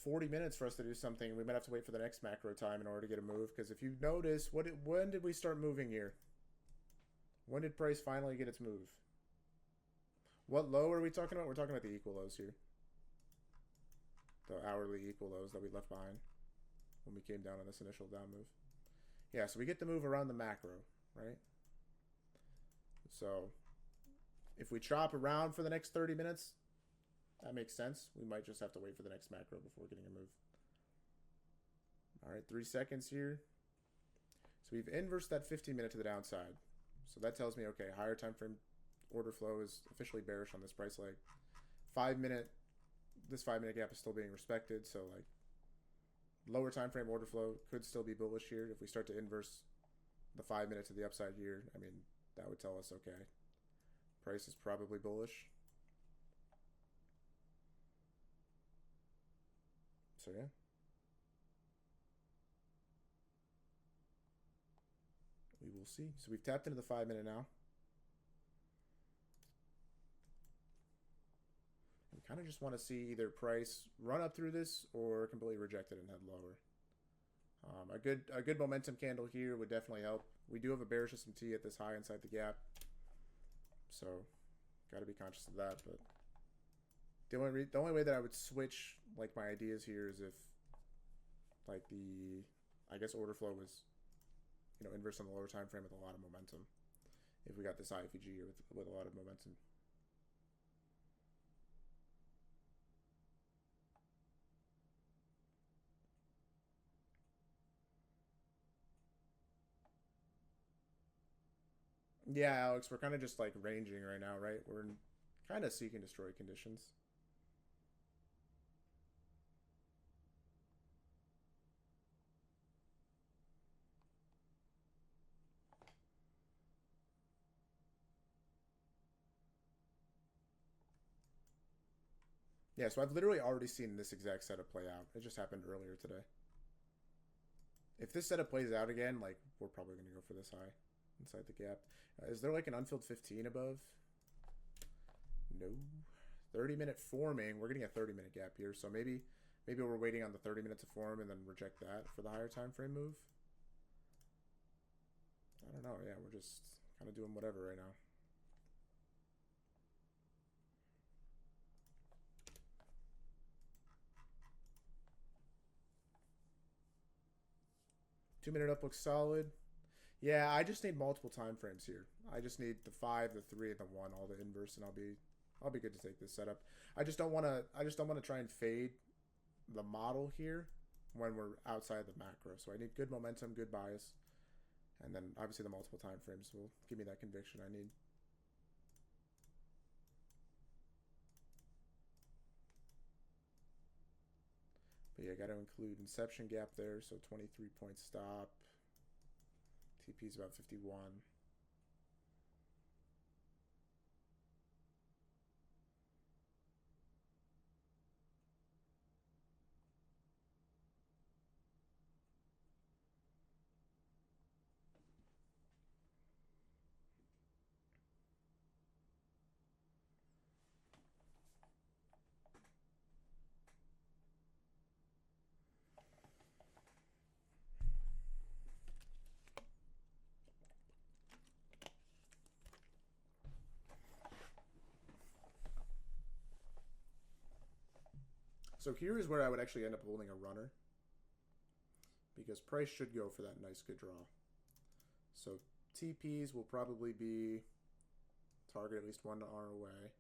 40 minutes for us to do something. We might have to wait for the next macro time in order to get a move. Because if you notice, when did we start moving here? When did price finally get its move? What low are we talking about? We're talking about the equal lows here. The hourly equal lows that we left behind when we came down on this initial down move. Yeah, so we get the move around the macro, right? So if we chop around for the next 30 minutes, that makes sense. We might just have to wait for the next macro before getting a move. All right, 3 seconds here. So we've inversed that 15-minute to the downside. So that tells me, okay, higher time frame order flow is officially bearish on this price leg. 5-minute, this 5-minute gap is still being respected. So like lower time frame order flow could still be bullish here. If we start to inverse the 5-minute to the upside here, I mean, that would tell us, okay, price is probably bullish. So yeah. We will see. So we've tapped into the 5-minute now. We kind of just want to see either price run up through this or completely reject it and head lower. A good momentum candle here would definitely help. We do have a bearish SMT at this high inside the gap, so got to be conscious of that. But the only way that I would switch like my ideas here is if like I guess order flow was inverse on the lower time frame with a lot of momentum. If we got this IFEG here with a lot of momentum. Yeah, Alex, we're kind of just like ranging right now, right? We're in kind of seek and destroy conditions. Yeah, so I've literally already seen this exact setup play out. It just happened earlier today. If this setup plays out again, like, we're probably going to go for this high inside the gap. Is there like an unfilled 15 above? No. 30-minute forming. We're getting a 30-minute gap here, so maybe we're waiting on the 30 minutes to form and then reject that for the higher time frame move. I don't know. Yeah, we're just kind of doing whatever right now. Two-minute up looks solid. Yeah, I just need multiple time frames here. I just need the 5, the 3, and the 1, all the inverse, and I'll be good to take this setup. I just don't want to try and fade the model here when we're outside the macro. So I need good momentum, good bias, and then obviously the multiple time frames will give me that conviction I need. But yeah, got to include inception gap there, so 23-point stop. TP is about 51. So here is where I would actually end up holding a runner, because price should go for that nice good draw. So TPs will probably be target at least 1 R away.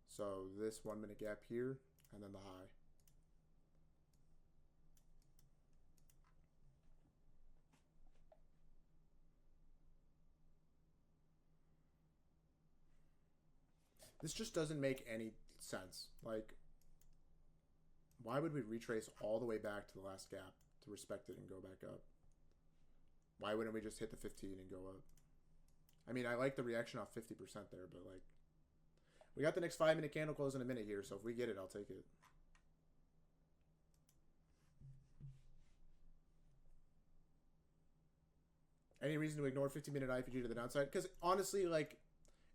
So this 1-minute gap here, and then the high. This just doesn't make any sense. Like, why would we retrace all the way back to the last gap to respect it and go back up? Why wouldn't we just hit the 15 and go up? I mean, I like the reaction off 50% there, but like, we got the next 5-minute candle close in a minute here, so if we get it, I'll take it. Any reason to ignore 15-minute IPG to the downside? Because honestly, like,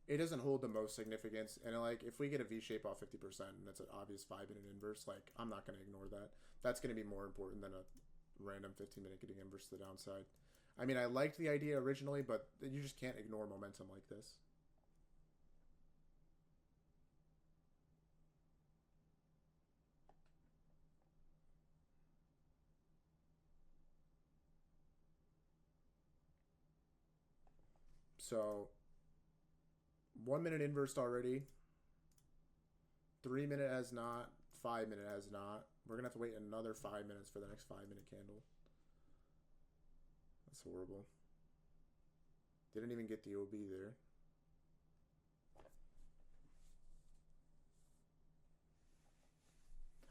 it doesn't hold the most significance. And like, if we get a V shape off 50% and that's an obvious 5-minute inverse, like, I'm not going to ignore that. That's going to be more important than a random 15-minute getting inverse to the downside. I mean, I liked the idea originally, but you just can't ignore momentum like this. So 1 minute inversed already. 3 minute has not. 5 minute has not. We're gonna have to wait another 5 minutes for the next 5 minute candle. That's horrible. Didn't even get the OB there.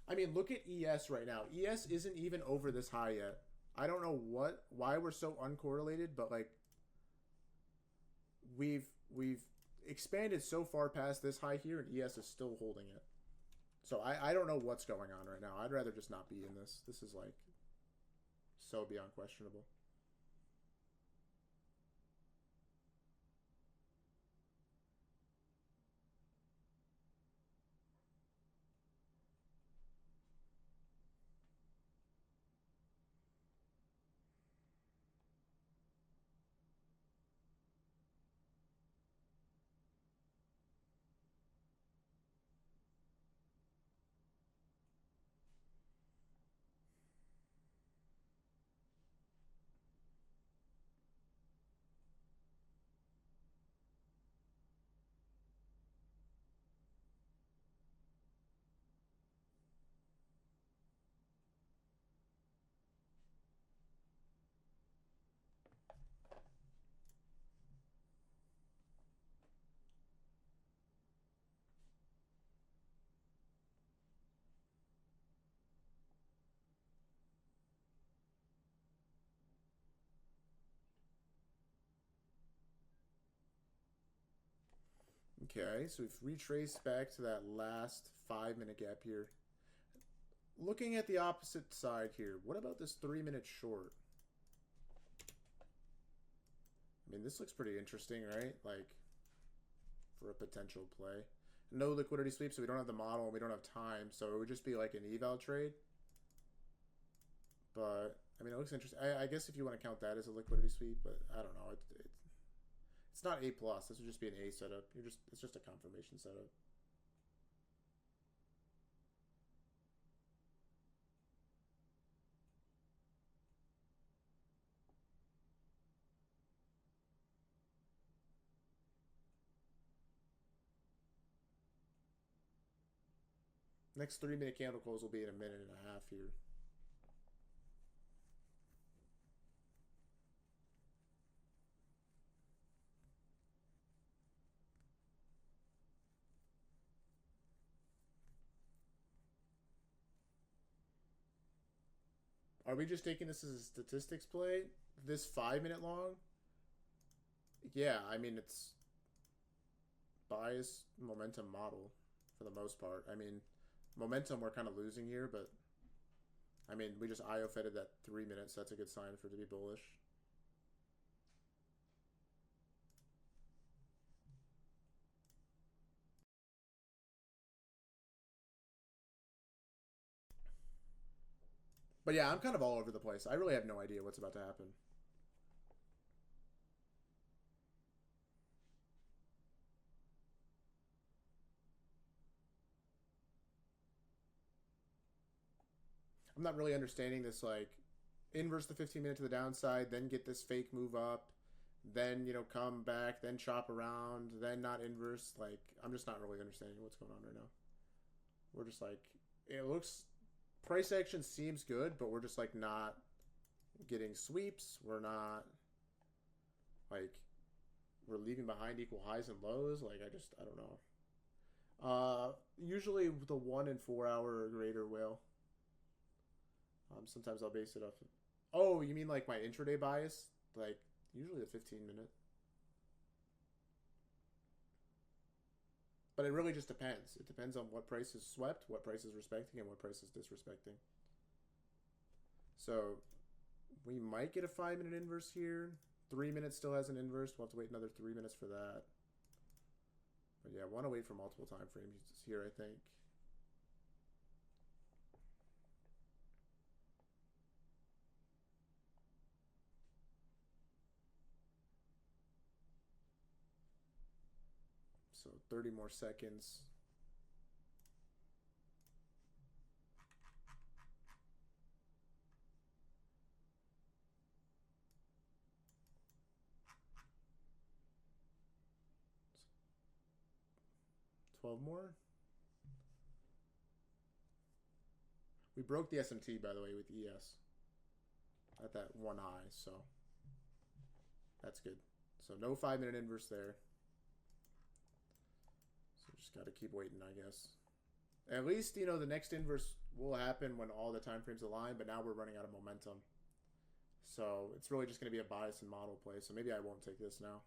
I mean, look at ES right now. ES isn't even over this high yet. I don't know why we're so uncorrelated, but like we've expanded so far past this high here, and ES is still holding it. So I don't know what's going on right now. I'd rather just not be in this. This is like so beyond questionable. Okay, so we've retraced back to that last 5 minute gap here. Looking at the opposite side here, what about this 3 minute short? I mean, this looks pretty interesting, right? Like, for a potential play. No liquidity sweep, so we don't have the model and we don't have time, so it would just be like an eval trade. But, I mean, it looks interesting. I guess if you want to count that as a liquidity sweep, but I don't know. It's not A+. This would just be an A setup. It's just a confirmation setup. Next 3 minute candle close will be in a minute and a half here. Are we just taking this as a statistics play? This 5 minute long? Yeah, I mean, it's bias momentum model for the most part. I mean, momentum we're kind of losing here, but I mean, we just IO fed that 3 minutes. So that's a good sign for it to be bullish. But yeah, I'm kind of all over the place. I really have no idea what's about to happen. I'm not really understanding this, like, inverse the 15 minute to the downside, then get this fake move up, then, you know, come back, then chop around, then not inverse. Like, I'm just not really understanding what's going on right now. We're just like, it looks, price action seems good, but we're just like not getting sweeps. We're not, like, we're leaving behind equal highs and lows. Like, I don't know. Usually the 1 and 4 hour or greater will. Sometimes I'll base it off. Oh, you mean like my intraday bias? Like, usually the 15 minute. But it really just depends. It depends on what price is swept, what price is respecting, and what price is disrespecting. So we might get a 5 minute inverse here. 3 minutes still has an inverse. We'll have to wait another 3 minutes for that. But yeah, I want to wait for multiple time frames here, I think. So 30 more seconds. 12 more. We broke the SMT, by the way, with ES at that one high, so that's good. So no 5-minute inverse there. So just got to keep waiting, I guess. At least, you know, the next inverse will happen when all the time frames align, but now we're running out of momentum. So it's really just going to be a bias and model play, so maybe I won't take this now.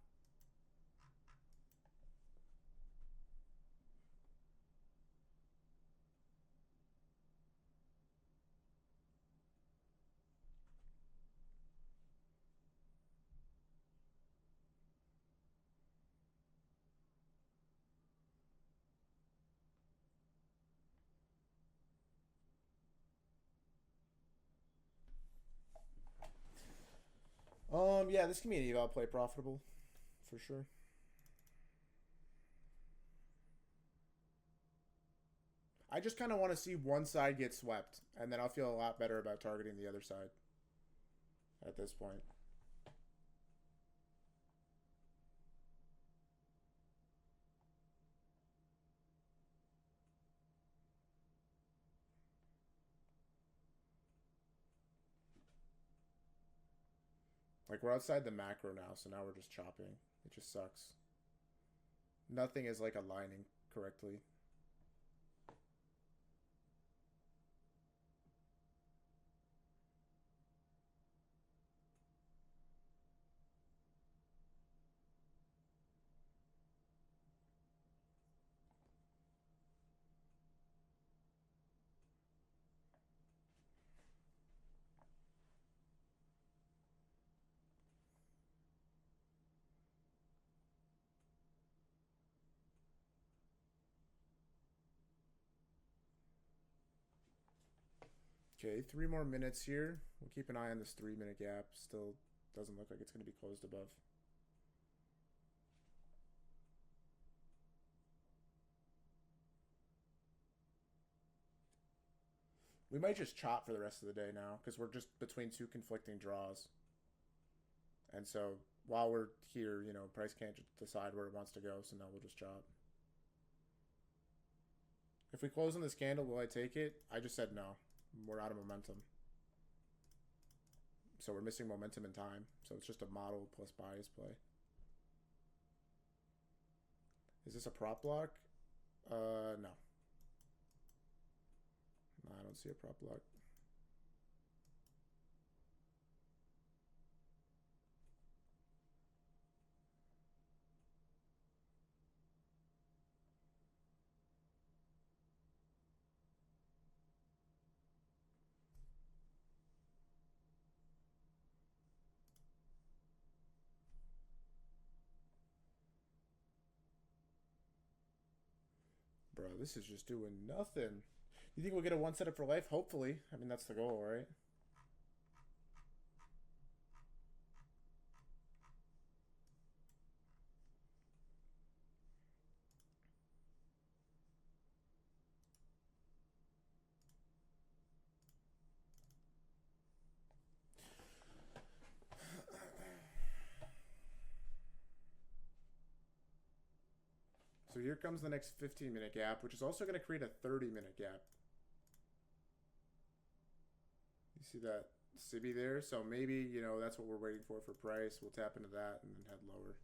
Yeah, this can be an eval play profitable, for sure. I just kind of want to see one side get swept, and then I'll feel a lot better about targeting the other side at this point. Like, we're outside the macro now, so now we're just chopping. It just sucks. Nothing is, like, aligning correctly. Okay, 3 more minutes here. We'll keep an eye on this 3-minute gap. Still doesn't look like it's going to be closed above. We might just chop for the rest of the day now because we're just between two conflicting draws. And so while we're here, you know, price can't decide where it wants to go, so now we'll just chop. If we close on this candle, will I take it? I just said no. We're out of momentum. So we're missing momentum in time. So it's just a model plus bias play. Is this a prop block? No. No, I don't see a prop block. Bro, this is just doing nothing. You think we'll get a one setup for life? Hopefully. I mean, that's the goal, right? So here comes the next 15-minute gap, which is also going to create a 30-minute gap. You see that Sibby there? So maybe, you know, that's what we're waiting for price. We'll tap into that and then head lower.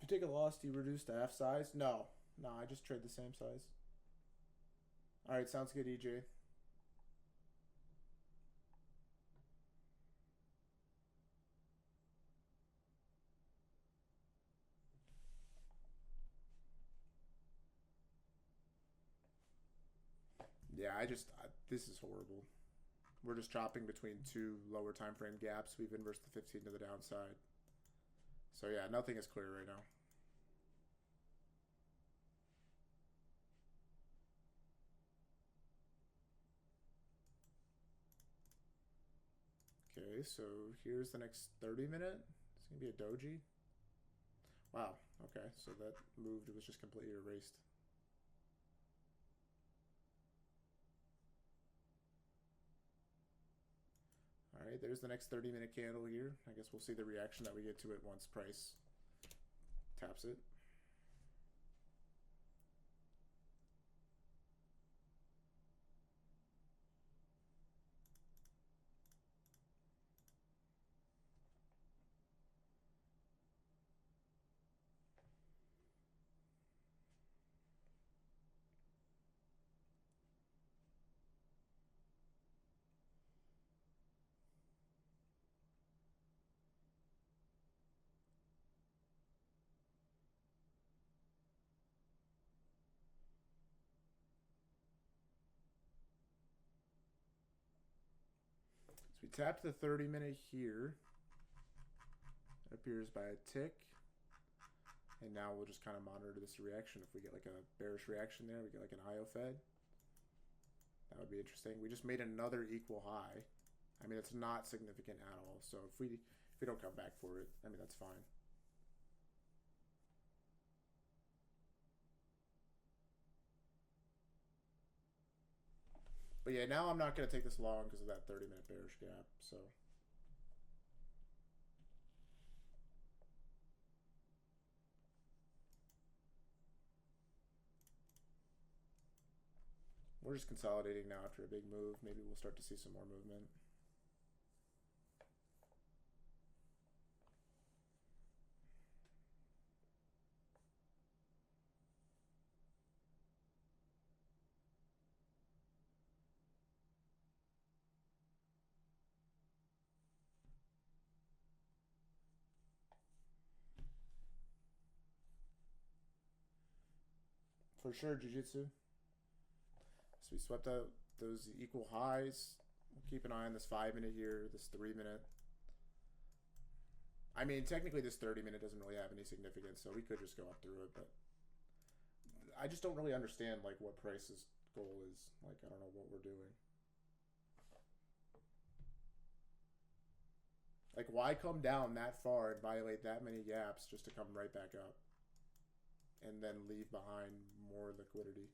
If you take a loss, do you reduce to half size? No. No, I just trade the same size. Alright, sounds good, EJ. Yeah, this is horrible. We're just chopping between two lower time frame gaps. We've inversed the 15 to the downside. So yeah, nothing is clear right now. Okay, so here's the next 30 minute. It's It's going to be a doji. Wow. Okay. So that moved. It was just completely erased. All right. There's the next 30-minute candle here. I guess we'll see the reaction that we get to it once price taps it. So we tapped the 30-minute here. It appears by a tick. And now we'll just kind of monitor this reaction. If we get like a bearish reaction there, we get like an IO Fed. That would be interesting. We just made another equal high. I mean, it's not significant at all. So if we don't come back for it, I mean, that's fine. But yeah, now I'm not going to take this long because of that 30-minute bearish gap. So we're just consolidating now after a big move. Maybe we'll start to see some more movement. For sure, jiu-jitsu. So we swept out those equal highs. We'll keep an eye on this 5-minute here, this 3-minute. I mean, technically this 30-minute doesn't really have any significance, so we could just go up through it, but I just don't really understand like what price's goal is. Like, I don't know what we're doing. Like, why come down that far and violate that many gaps just to come right back up and then leave behind more liquidity?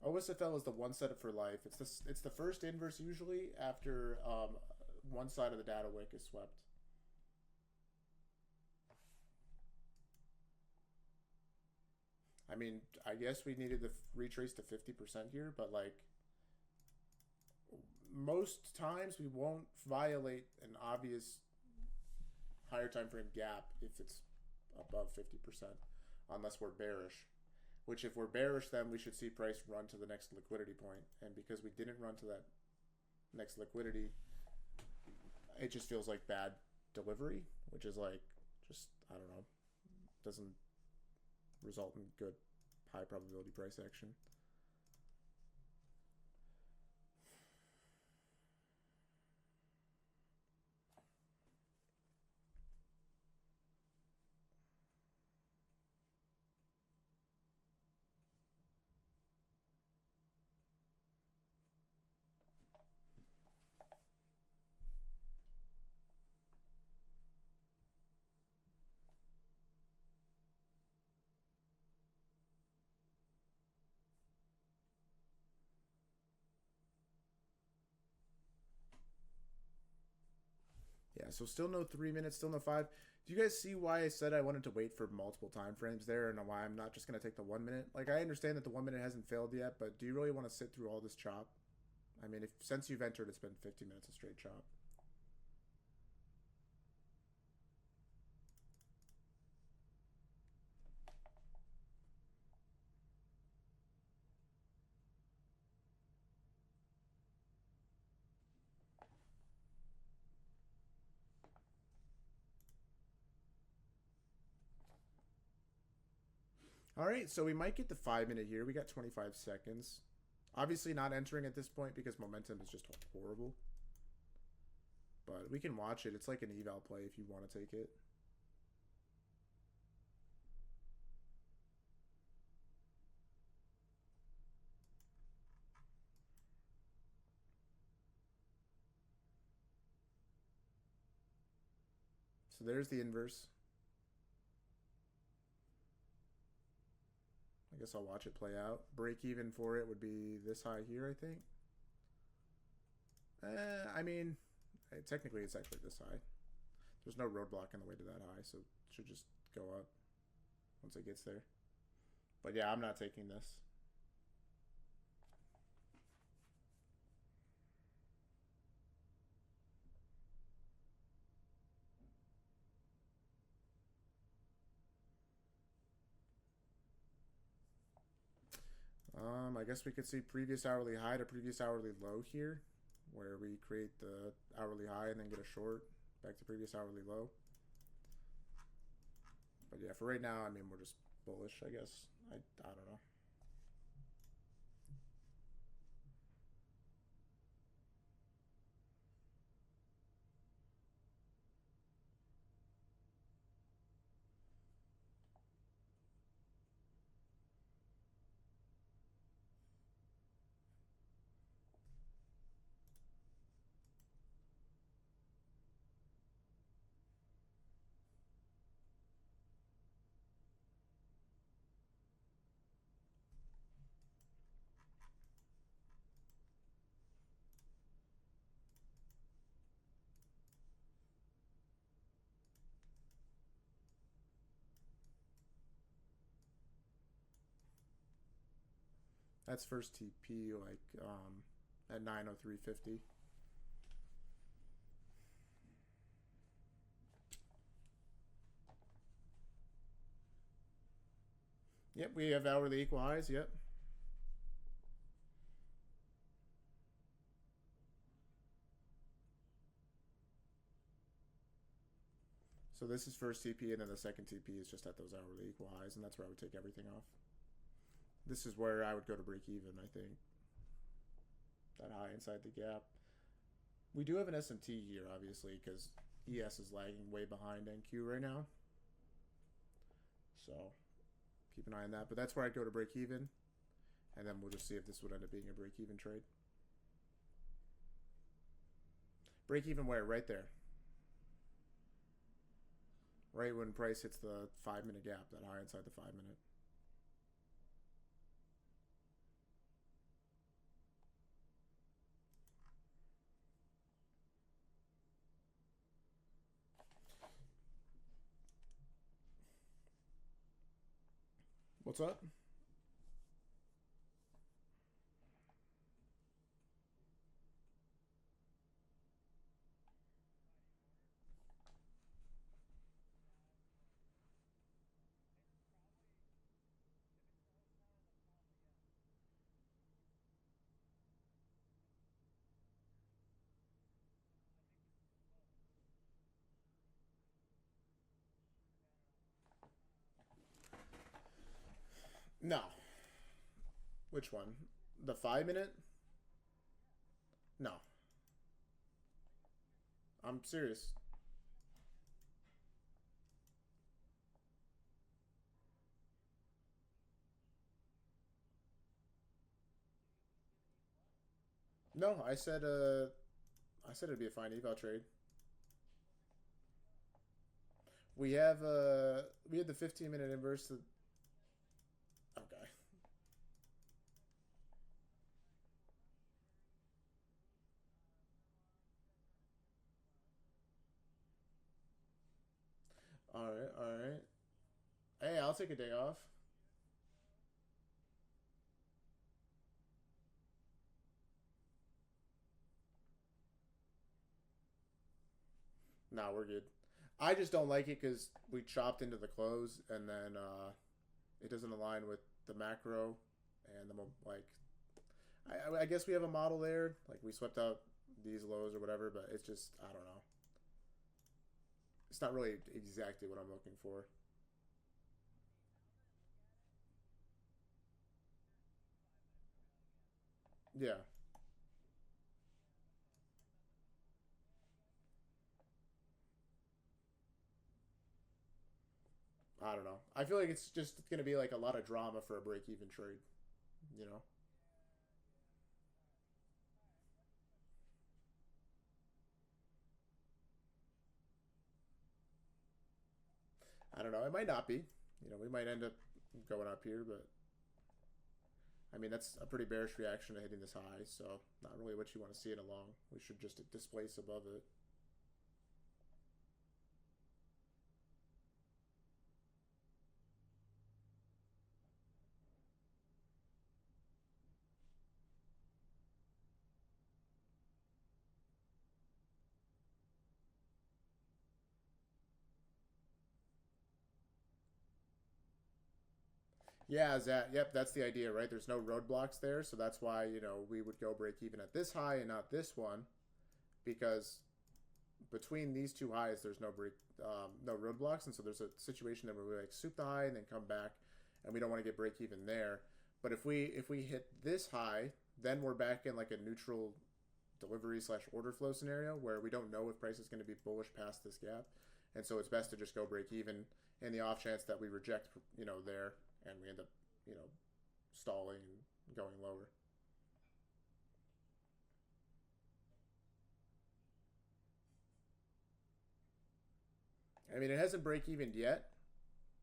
OSFL is the one setup for life. It's the first inverse usually after one side of the data wick is swept. I mean, I guess we needed to retrace to 50% here, but like most times we won't violate an obvious higher time frame gap if it's above 50% unless we're bearish. Which if we're bearish, then we should see price run to the next liquidity point. And because we didn't run to that next liquidity, it just feels like bad delivery, which is like just, I don't know, doesn't result in good high probability price action. Yeah, so still no 3 minutes, still no 5. Do you guys see why I said I wanted to wait for multiple time frames there and why I'm not just going to take the 1 minute? Like, I understand that the 1 minute hasn't failed yet, but do you really want to sit through all this chop? I mean, if since you've entered, it's been 50 minutes of straight chop. All right, so we might get the 5 minute here. We got 25 seconds. Obviously not entering at this point because momentum is just horrible. But we can watch it. It's like an eval play if you want to take it. So there's the inverse. I guess I'll watch it play out. Break even for it would be this high here, I think. I mean, technically it's actually this high. There's no roadblock on the way to that high, so it should just go up once it gets there. But yeah, I'm not taking this. I guess we could see previous hourly high to previous hourly low here, where we create the hourly high and then get a short back to previous hourly low. But yeah, for right now, I mean, we're just bullish, I guess. I don't know. That's first TP like at 903.50. Yep, we have hourly equal highs. Yep. So this is first TP, and then the second TP is just at those hourly equal highs, and that's where I would take everything off. This is where I would go to break even, I think. That high inside the gap. We do have an SMT here, obviously, because ES is lagging way behind NQ right now. So keep an eye on that. But that's where I'd go to break even. And then we'll just see if this would end up being a break even trade. Break even where? Right there. Right when price hits the 5-minute gap, that high inside the 5-minute. What's up? No. Which one? The 5-minute? No. I'm serious. No, I said it'd be a fine eval trade. We had the 15-minute inverse. Okay. All right, all right. Hey, I'll take a day off. Nah, we're good. I just don't like it because we chopped into the close and then it doesn't align with the macro and the like. I guess we have a model there. Like we swept out these lows or whatever, but it's just I don't know. It's not really exactly what I'm looking for. Yeah, I don't know. I feel like it's just gonna be like a lot of drama for a break even trade. You know. I don't know. It might not be. You know, we might end up going up here, but I mean, that's a pretty bearish reaction to hitting this high, so not really what you want to see in a long. We should just displace above it. Yeah, Zach. Yep, that's the idea, right? There's no roadblocks there, so that's why, you know, we would go break even at this high and not this one, because between these two highs, there's no roadblocks, and so there's a situation that we like soup the high and then come back, and we don't want to get break even there. But if we hit this high, then we're back in like a neutral delivery slash order flow scenario where we don't know if price is going to be bullish past this gap, and so it's best to just go break even in the off chance that we reject, you know, there and we end up, you know, stalling and going lower. I mean, it hasn't break evened yet.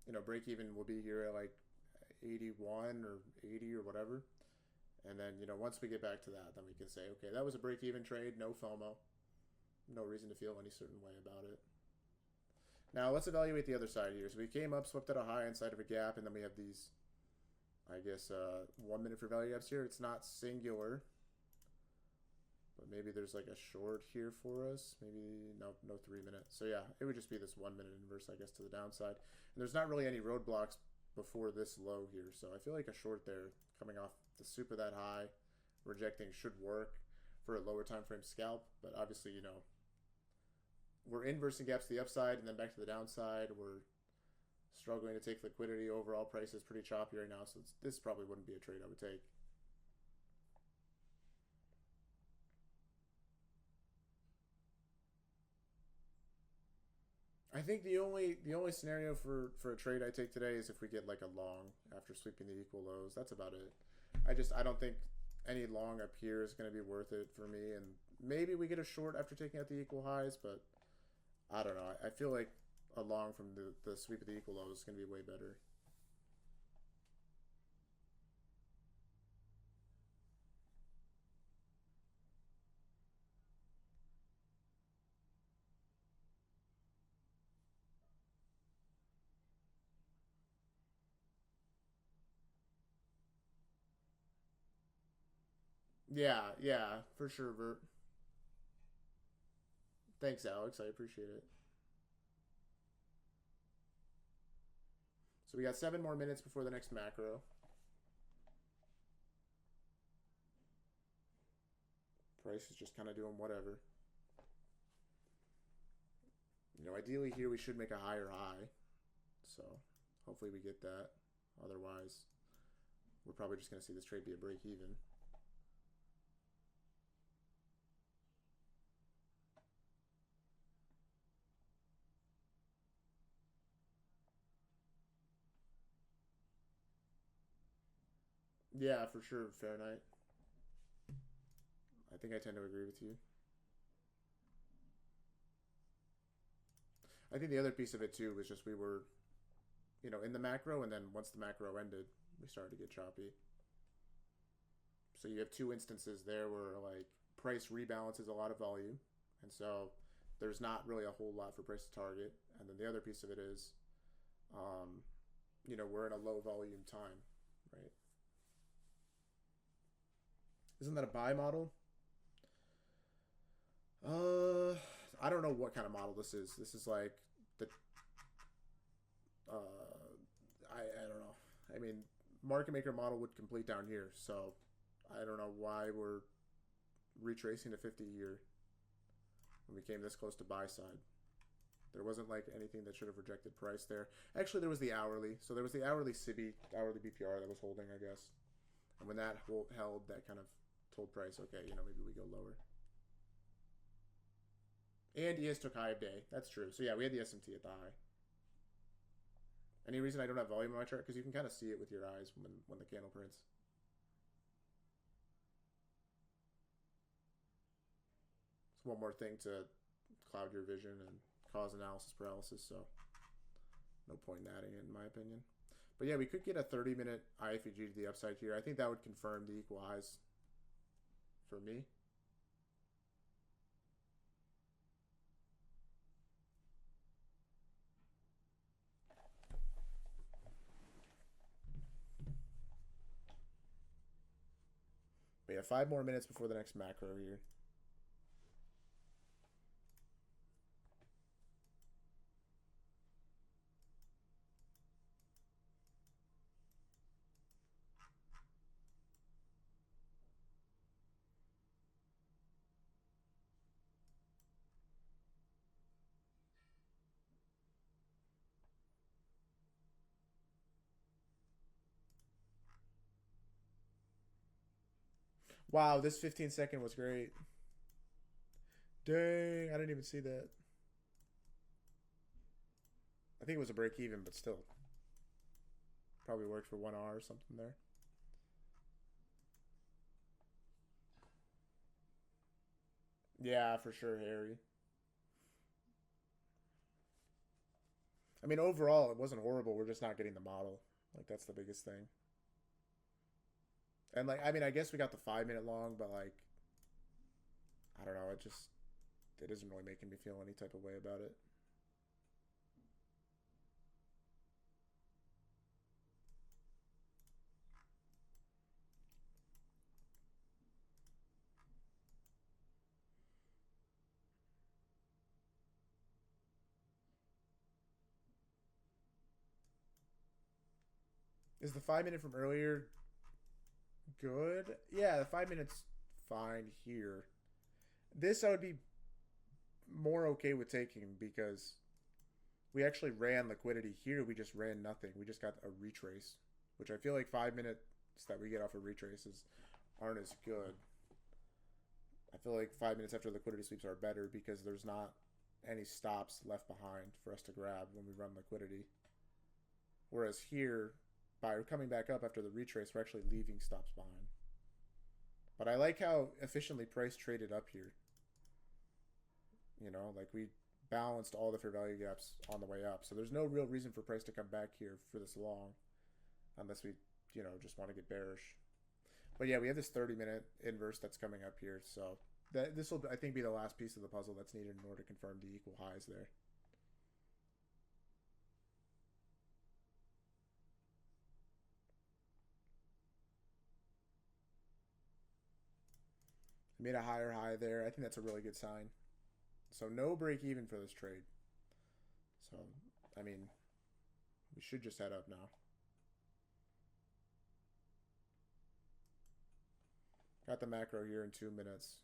You know, break even will be here at like 81 or 80 or whatever. And then, you know, once we get back to that, then we can say, okay, that was a break even trade, no FOMO. No reason to feel any certain way about it. Now, let's evaluate the other side here. So we came up, swept at a high inside of a gap, and then we have these, I guess, 1 minute for value gaps here. It's not singular, but maybe there's like a short here for us. Maybe no 3 minutes. So yeah, it would just be this 1 minute inverse, I guess, to the downside. And there's not really any roadblocks before this low here. So I feel like a short there coming off the soup of that high, rejecting should work for a lower time frame scalp. But obviously, you know, we're inversing gaps to the upside and then back to the downside. We're struggling to take liquidity. Overall price is pretty choppy right now, so this probably wouldn't be a trade I would take. I think the only scenario for a trade I take today is if we get like a long after sweeping the equal lows. That's about it. I don't think any long up here is going to be worth it for me, and maybe we get a short after taking out the equal highs, but I don't know. I feel like a long from the sweep of the equal lows is going to be way better. Yeah, yeah, for sure, Vert. Thanks, Alex. I appreciate it. So we got 7 more minutes before the next macro. Price is just kind of doing whatever. You know, ideally here we should make a higher high. So hopefully we get that. Otherwise, we're probably just going to see this trade be a break even. Yeah, for sure, Fahrenheit. I think I tend to agree with you. I think the other piece of it too was just we were, you know, in the macro, and then once the macro ended, we started to get choppy. So you have two instances there where like price rebalances a lot of volume, and so there's not really a whole lot for price to target. And then the other piece of it is, um, you know, we're in a low volume time, right? Isn't that a buy model? Uh, I don't know what kind of model this is. This is like the I don't know. I mean, market maker model would complete down here, so I don't know why we're retracing to 50 here when we came this close to buy side. There wasn't like anything that should have rejected price there. Actually, there was the hourly. So there was the hourly CIBI, hourly BPR that was holding, I guess. And when that held, that kind of told price, okay, you know, maybe we go lower. And ES took high of day. That's true. So yeah, we had the SMT at the high. Any reason I don't have volume on my chart? Because you can kind of see it with your eyes when the candle prints. It's one more thing to cloud your vision and cause analysis paralysis, so No point in adding it, in my opinion. But yeah, we could get a 30-minute IFEG to the upside here. I think that would confirm the equal highs for me. But yeah, 5 more minutes before the next macro here. Wow, this 15-second was great. Dang, I didn't even see that. I think it was a break even, but still. Probably worked for 1 hour or something there. Yeah, for sure, Harry. I mean, overall, it wasn't horrible. We're just not getting the model. Like, that's the biggest thing. And, like, I mean, I guess we got the 5-minute long, but, like, I don't know. It isn't really making me feel any type of way about it. Is the 5-minute from earlier good? Yeah, the 5 minutes fine here. This I would be more okay with taking because we actually ran liquidity here. We just ran nothing. We just got a retrace, which I feel like 5 minutes that we get off of retraces aren't as good. I feel like 5 minutes after liquidity sweeps are better because there's not any stops left behind for us to grab when we run liquidity. Whereas here, by coming back up after the retrace, we're actually leaving stops behind. But I like how efficiently price traded up here. You know, like we balanced all the fair value gaps on the way up. So there's no real reason for price to come back here for this long unless we, just want to get bearish. But yeah, we have this 30-minute inverse that's coming up here. So this will, I think, be the last piece of the puzzle that's needed in order to confirm the equal highs there. Made a higher high there. I think that's a really good sign. So no break even for this trade. So, I mean, we should just head up now. Got the macro here in 2 minutes.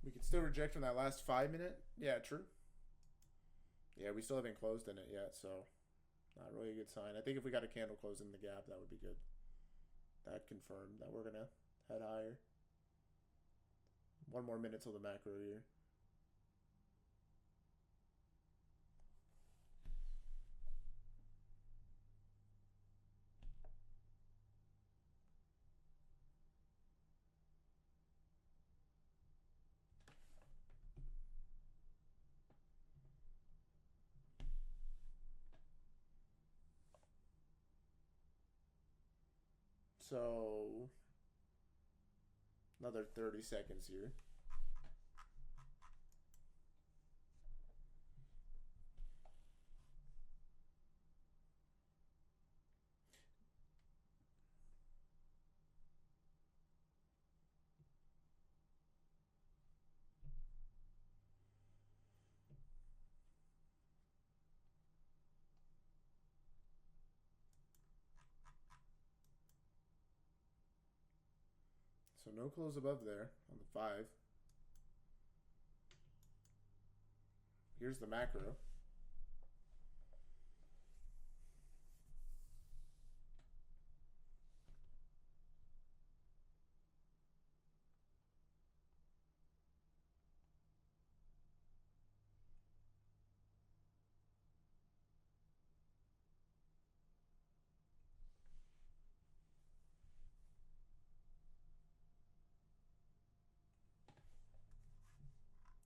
We could still reject from that last 5 minute. Yeah, true. Yeah, we still haven't closed in it yet, so not really a good sign. I think if we got a candle close in the gap, that would be good. That confirmed that we're going to head higher. 1 more minute till the macro here. So, another 30 seconds here. So no close above there on the 5. Here's the macro.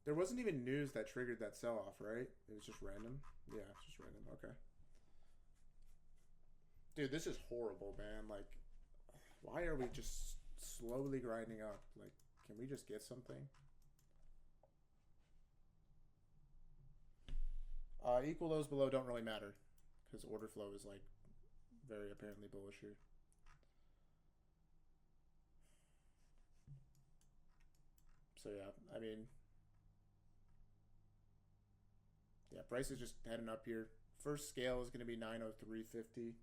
There wasn't even news that triggered that sell-off, right? It was just random? Yeah, it's just random. Okay. Dude, this is horrible, man. Like, why are we just slowly grinding up? Like, can we just get something? Equal those below don't really matter because order flow is, like, very apparently bullish here. So, yeah, I mean... Yeah, price is just heading up here. First scale is going to be 903.50.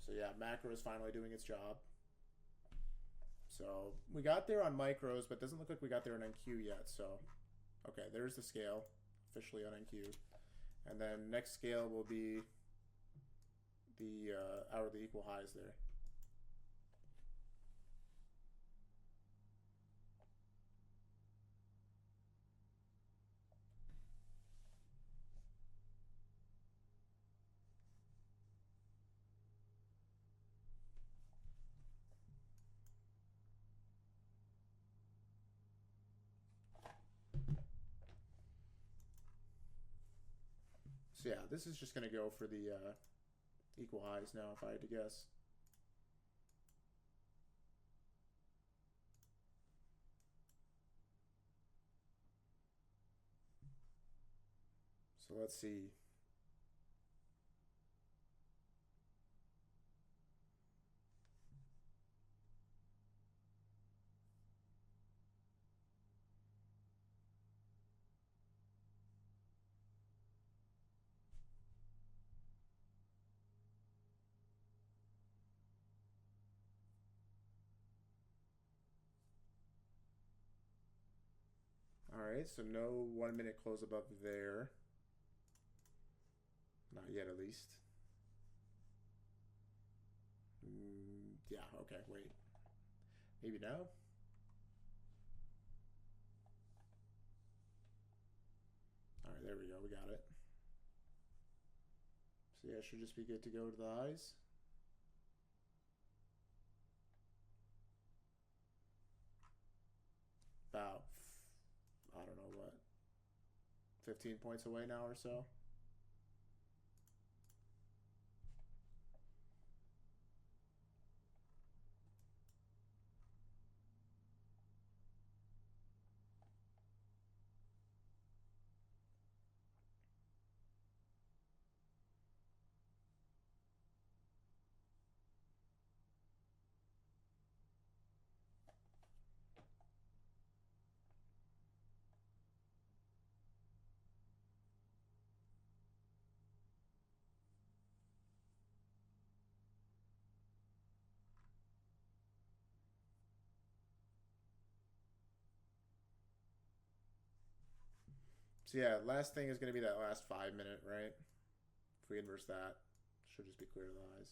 So yeah, macro is finally doing its job. So we got there on micros, but doesn't look like we got there on NQ yet. So, okay, there's the scale officially on NQ. And then next scale will be the hourly equal highs there. So yeah, this is just going to go for the equal highs now, if I had to guess. So let's see. All right, so no 1 minute close above there. Not yet, at least. Yeah, okay, wait. Maybe now? All right, there we go. We got it. So yeah, should just be good to go to the highs. About, I don't know what, 15 points away now or so. So yeah, last thing is going to be that last 5 minute, right? If we inverse that, should just be clear to the highs.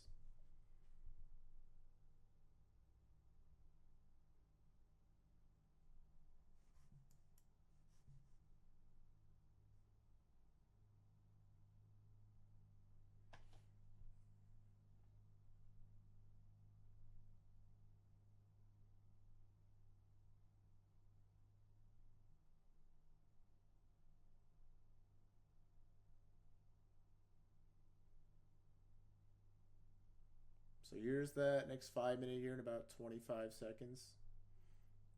So here's that next 5 minute here in about 25 seconds.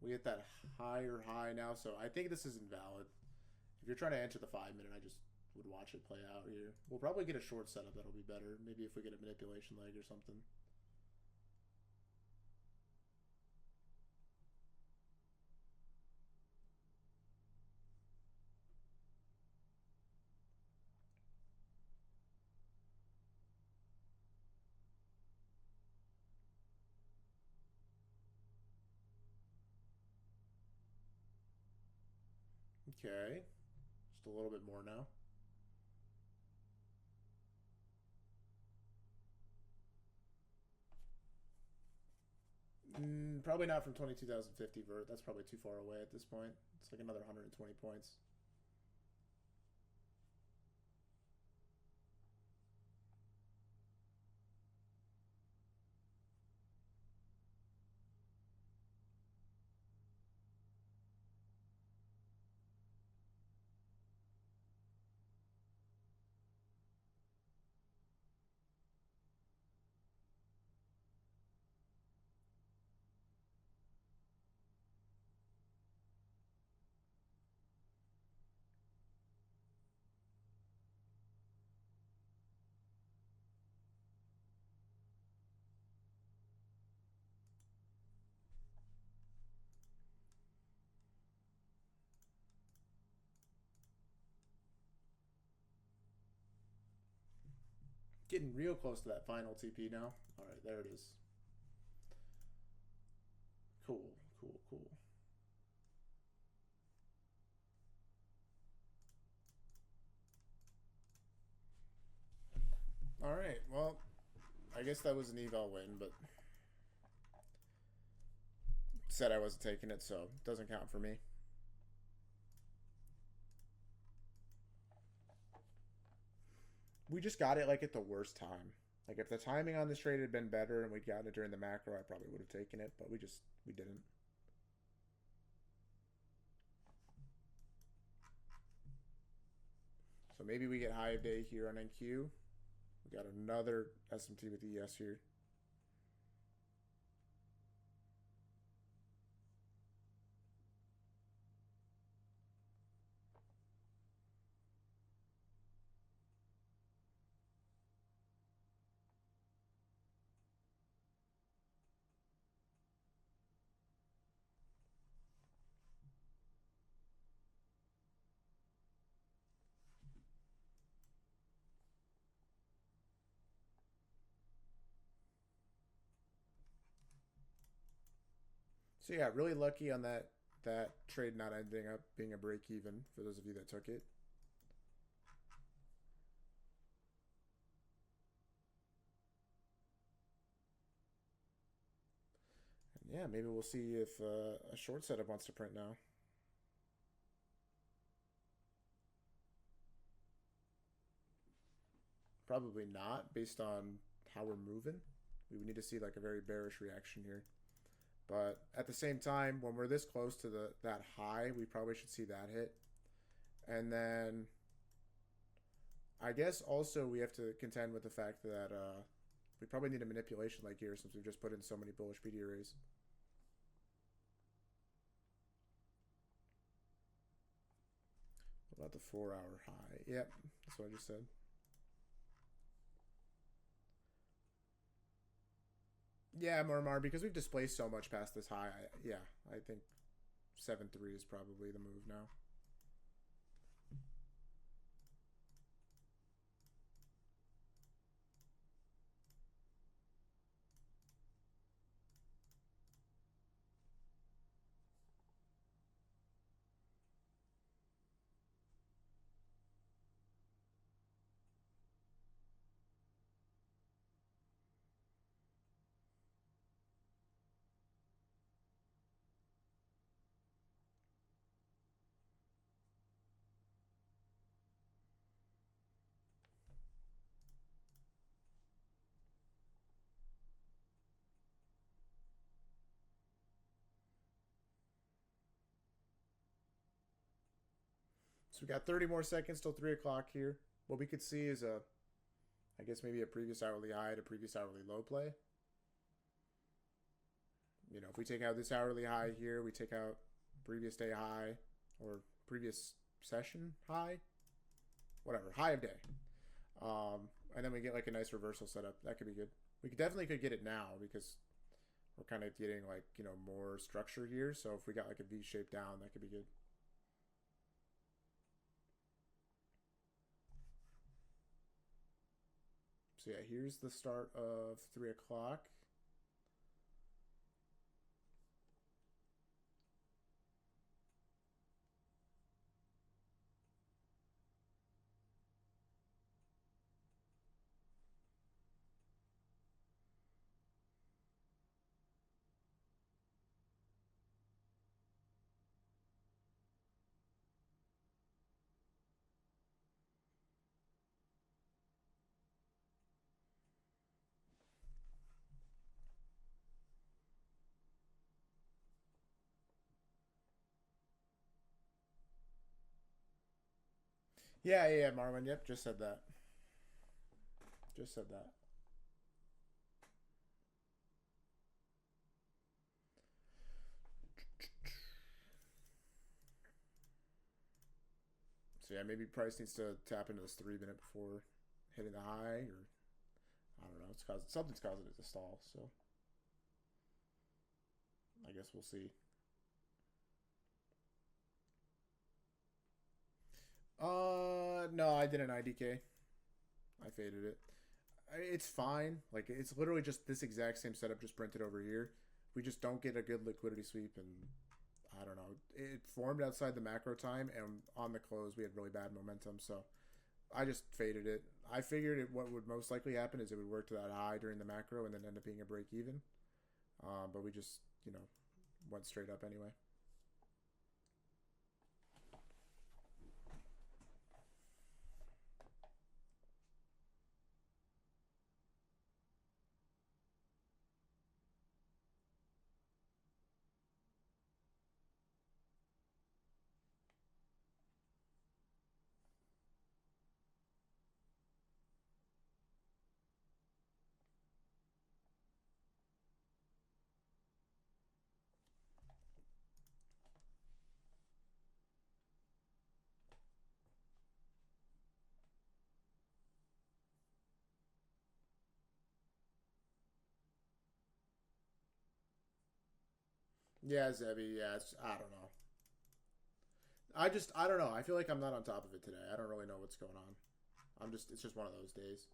We hit that higher high now, so I think this is invalid. If you're trying to enter the 5 minute, I just would watch it play out here. We'll probably get a short setup that'll be better. Maybe if we get a manipulation leg or something. Okay. Just a little bit more now. Probably not from 22,050 vert. That's probably too far away at this point. It's like another 120 points. Getting real close to that final TP now. All right, there it is. Cool, cool, cool. All right, well, I guess that was an eval win, but said I wasn't taking it, so it doesn't count for me. We just got it like at the worst time. Like if the timing on this trade had been better and we'd gotten it during the macro, I probably would have taken it, but we didn't. So maybe we get high of day here on NQ. We got another SMT with ES here. So yeah, really lucky on that trade not ending up being a break even for those of you that took it. And yeah, maybe we'll see if a short setup wants to print now. Probably not, based on how we're moving. We would need to see like a very bearish reaction here. But at the same time, when we're this close to that high, we probably should see that hit. And then I guess also we have to contend with the fact that we probably need a manipulation like here since we've just put in so many bullish PD arrays. What about the 4-hour high? Yep, that's what I just said. Yeah, Mormar, because we've displaced so much past this high, I think 7-3 is probably the move now. So we got 30 more seconds till 3 o'clock here. What we could see is I guess maybe a previous hourly high to previous hourly low play. You know, if we take out this hourly high here, we take out previous day high or previous session high, whatever, high of day. And then we get like a nice reversal setup. That could be good. We definitely could get it now because we're kind of getting like, you know, more structure here. So if we got like a V shape down, that could be good. So yeah, here's the start of 3 o'clock. Yeah, yeah, yeah, Marwin. Yep, just said that. Just said that. So yeah, maybe Price needs to tap into this 3 minute before hitting the high, or I don't know. It's causing something's causing it to stall. So I guess we'll see. No, I did an IDK. I faded it. It's fine. Like it's literally just this exact same setup just printed over here. We just don't get a good liquidity sweep, and I don't know. It formed outside the macro time, and on the close we had really bad momentum. So I just faded it. I figured what would most likely happen is it would work to that high during the macro and then end up being a break even. But we just went straight up anyway. Yeah, Zebi. Yeah, I don't know. I don't know. I feel like I'm not on top of it today. I don't really know what's going on. It's just one of those days.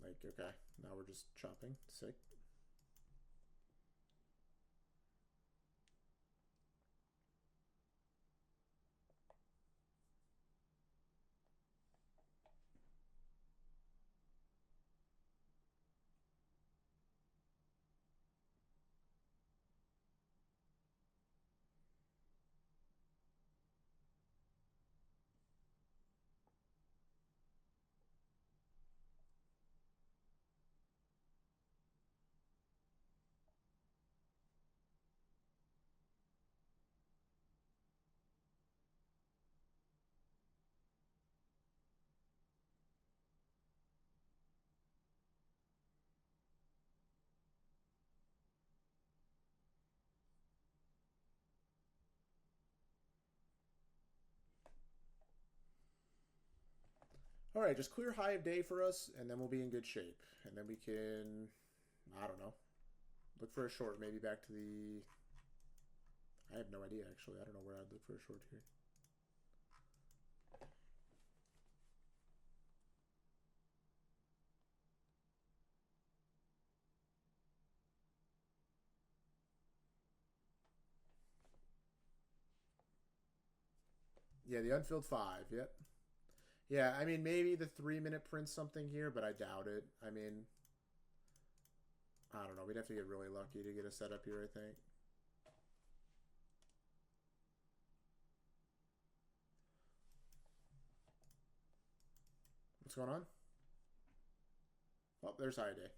Like, okay, now we're just chopping. Sick. All right, just clear high of day for us, and then we'll be in good shape. And then we can, I don't know, look for a short. Maybe back to the. I have no idea actually. I don't know where I'd look for a short here. Yeah, the unfilled five. Yep. Yeah, I mean maybe the 3 minute prints something here, but I doubt it. I mean, I don't know. We'd have to get really lucky to get a setup here. I think. What's going on? Oh, there's high day.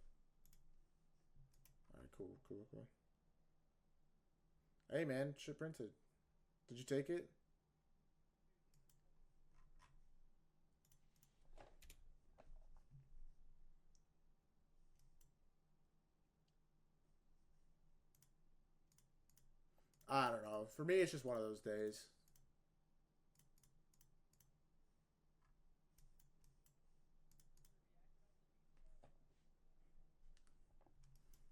All right, cool, cool, cool. Hey man, shit printed. Did you take it? I don't know. For me, it's just one of those days.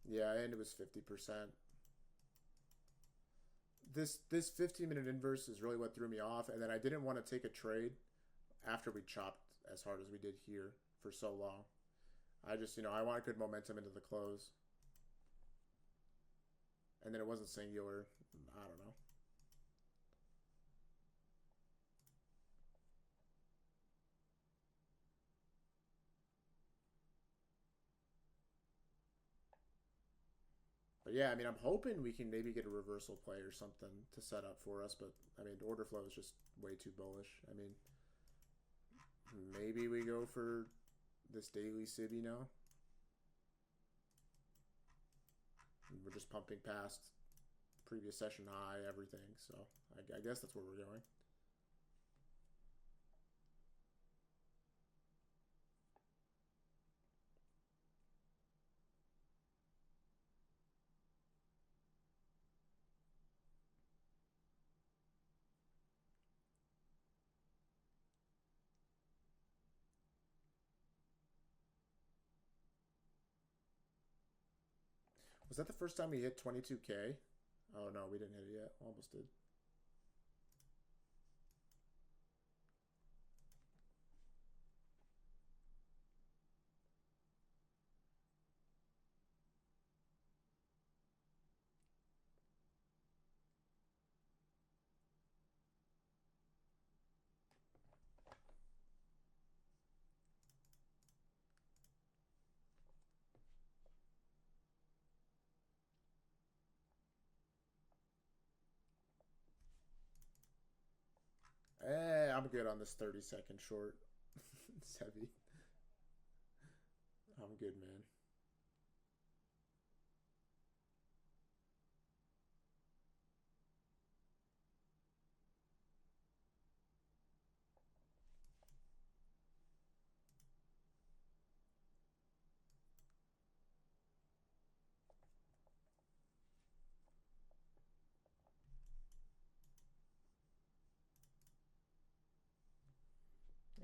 Yeah, and it was 50%. This 15-minute inverse is really what threw me off, and then I didn't want to take a trade after we chopped as hard as we did here for so long. I just I want good momentum into the close, and then it wasn't singular. I don't know. But yeah, I mean, I'm hoping we can maybe get a reversal play or something to set up for us. But I mean, order flow is just way too bullish. I mean, Maybe we go for this daily Sibby now. And we're just pumping past previous session high, everything. So I guess that's where we're going. Was that the first time we hit 22K? Oh no, we didn't hit it yet. Almost did. I'm good on this 30-second short. It's heavy. I'm good, man.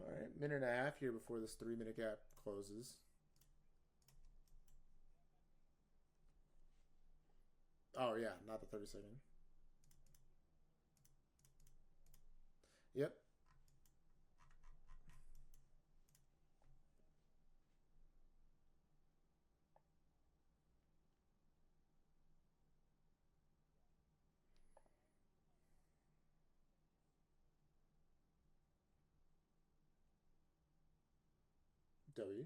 All right, minute and a half here before this 3-minute gap closes. Oh yeah, not the 30-second. Yep. W.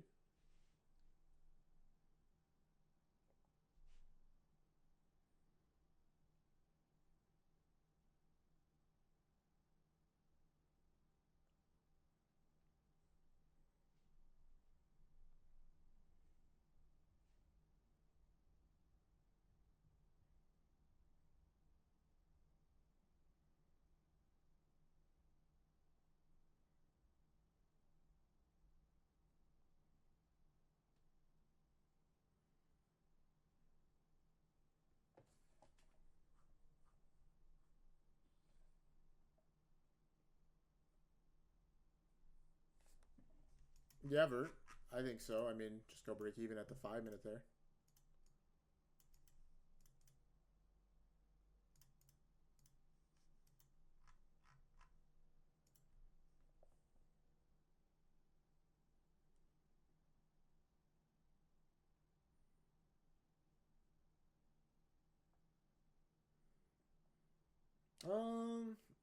Yeah, Vert. I think so. I mean, just go break even at the 5-minute there.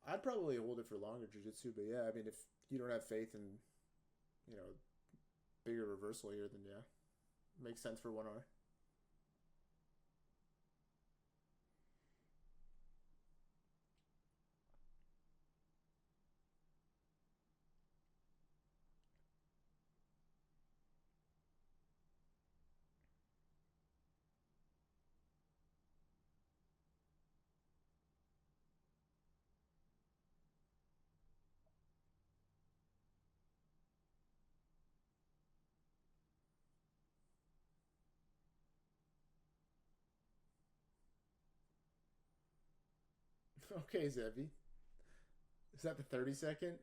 I'd probably hold it for longer jiu-jitsu, but yeah, I mean, if you don't have faith in, you know, bigger reversal here, then yeah, makes sense for 1 hour. Okay, Zevi. Is that the 30-second?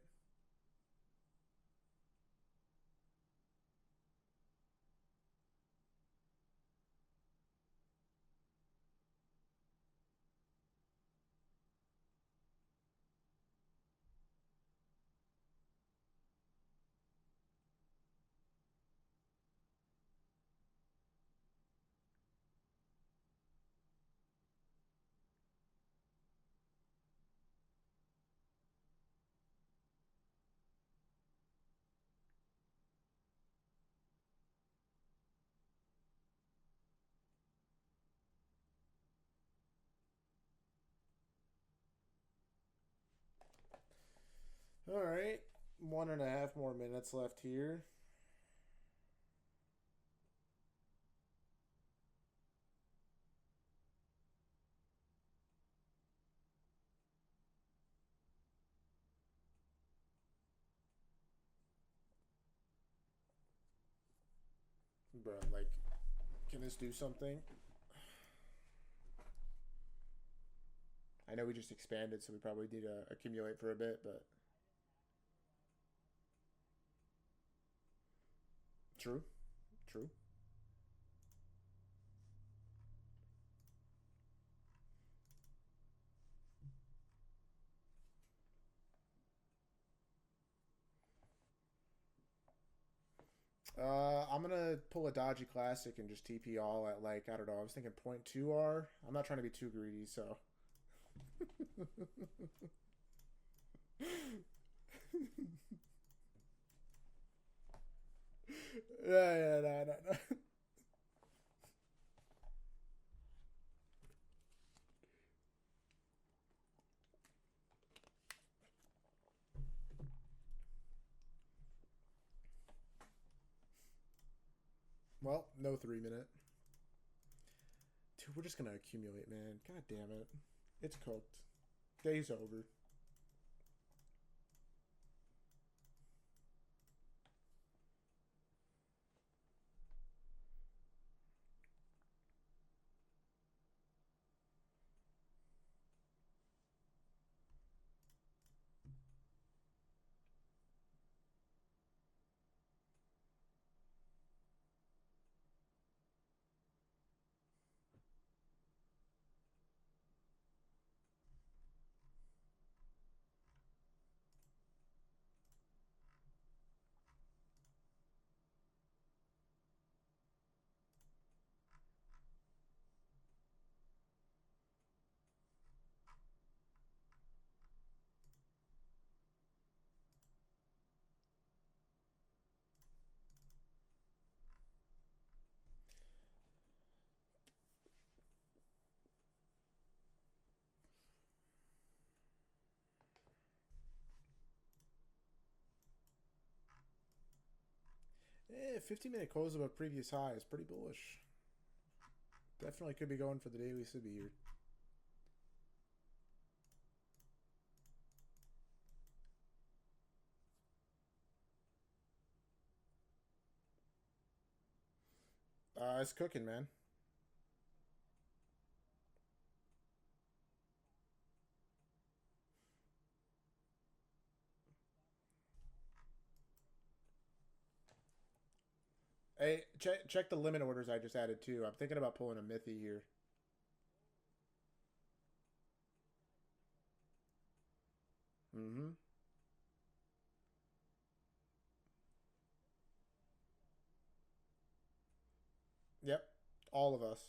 All right. 1.5 more minutes left here. Bro, like, can this do something? I know we just expanded, so we probably need to accumulate for a bit, but true, true. I'm gonna pull a dodgy classic and just TP all at, like, I don't know. I was thinking 0.2 R. I'm not trying to be too greedy, so. Yeah, no, no, no. Well, no 3 minute. Dude, we're just gonna accumulate, man. God damn it. It's cooked. Day's over. Eh, 15-minute close above previous high is pretty bullish. Definitely could be going for the daily Sibby here. It's cooking, man. Hey, check the limit orders I just added too. I'm thinking about pulling a Mithy here. Mm-hmm. Yep. All of us.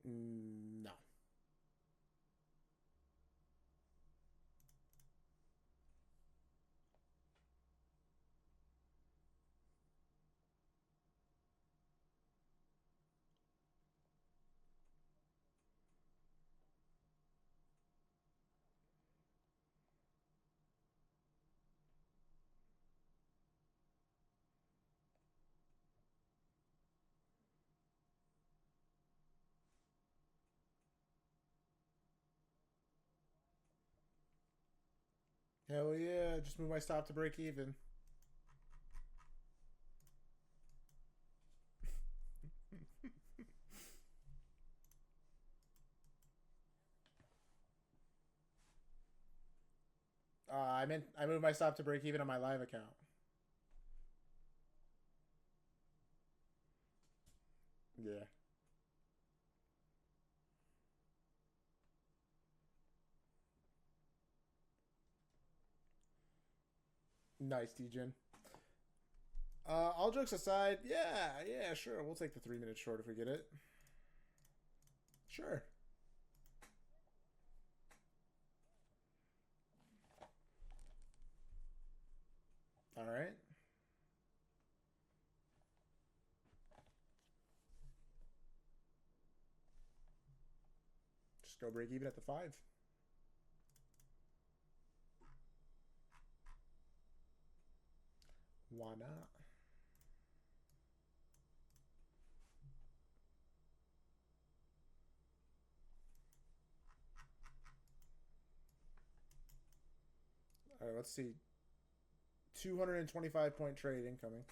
No. Hell yeah. Just move my stop to break even. I moved my stop to break even on my live account. Yeah. Nice, Djin. All jokes aside, yeah, sure. We'll take the 3 minute short if we get it. Sure. All right. Just go break even at the 5. Why not? All right, let's see. 225-point trade incoming.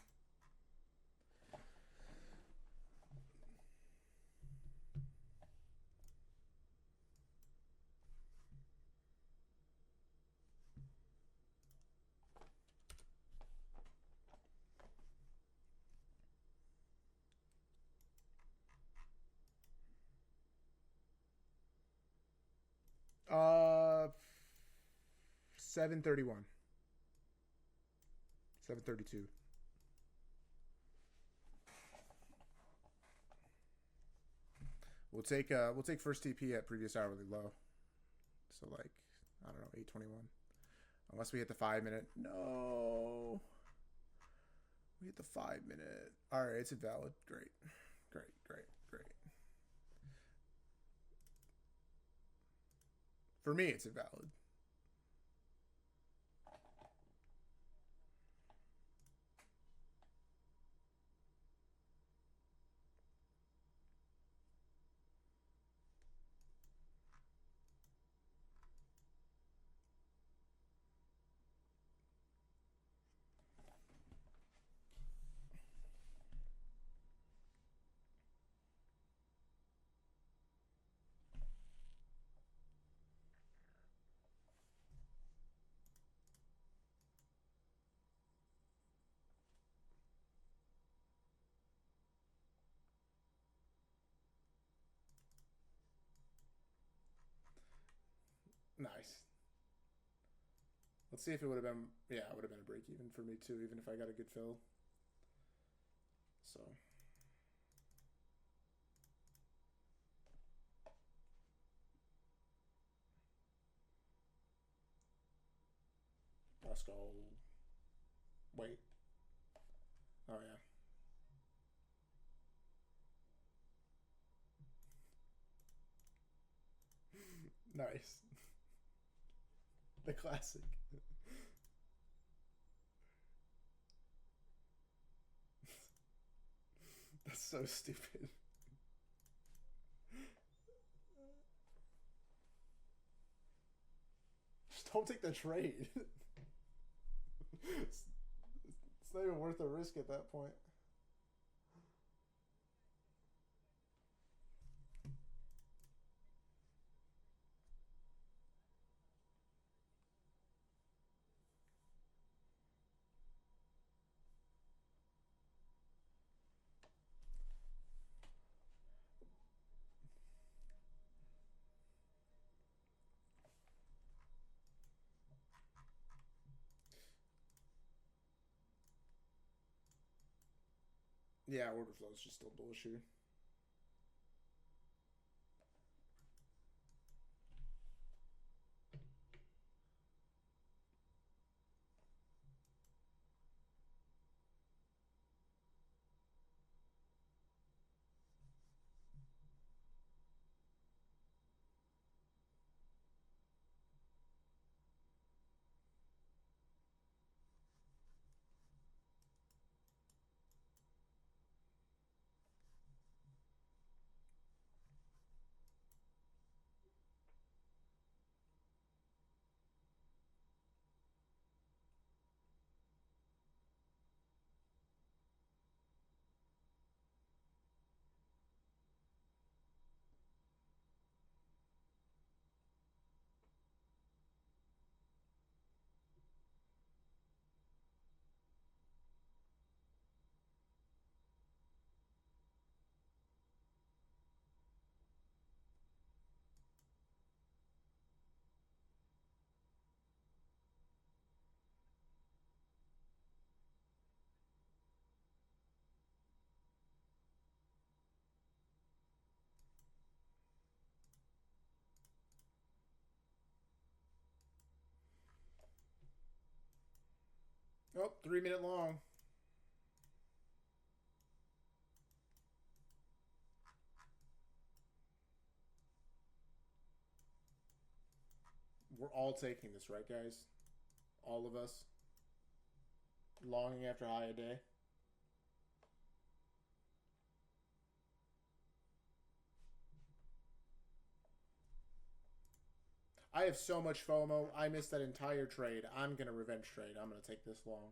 Uh, 731. 732. We'll take first TP at previous hourly low. So like, I don't know, 821. Unless we hit the 5 minute. No. We hit the 5 minute. All right, it's invalid. Great. For me, it's invalid. Nice. Let's see if it would have been. Yeah, it would have been a break even for me too, even if I got a good fill. So. Let's go. Wait. Oh, yeah. Nice. The classic. That's so stupid. Just don't take the trade. It's not even worth the risk at that point. Yeah, order flow is just still bullshit. 3 minute long. We're all taking this, right, guys? All of us. Longing after high a day. I have so much FOMO. I missed that entire trade. I'm going to revenge trade. I'm going to take this long.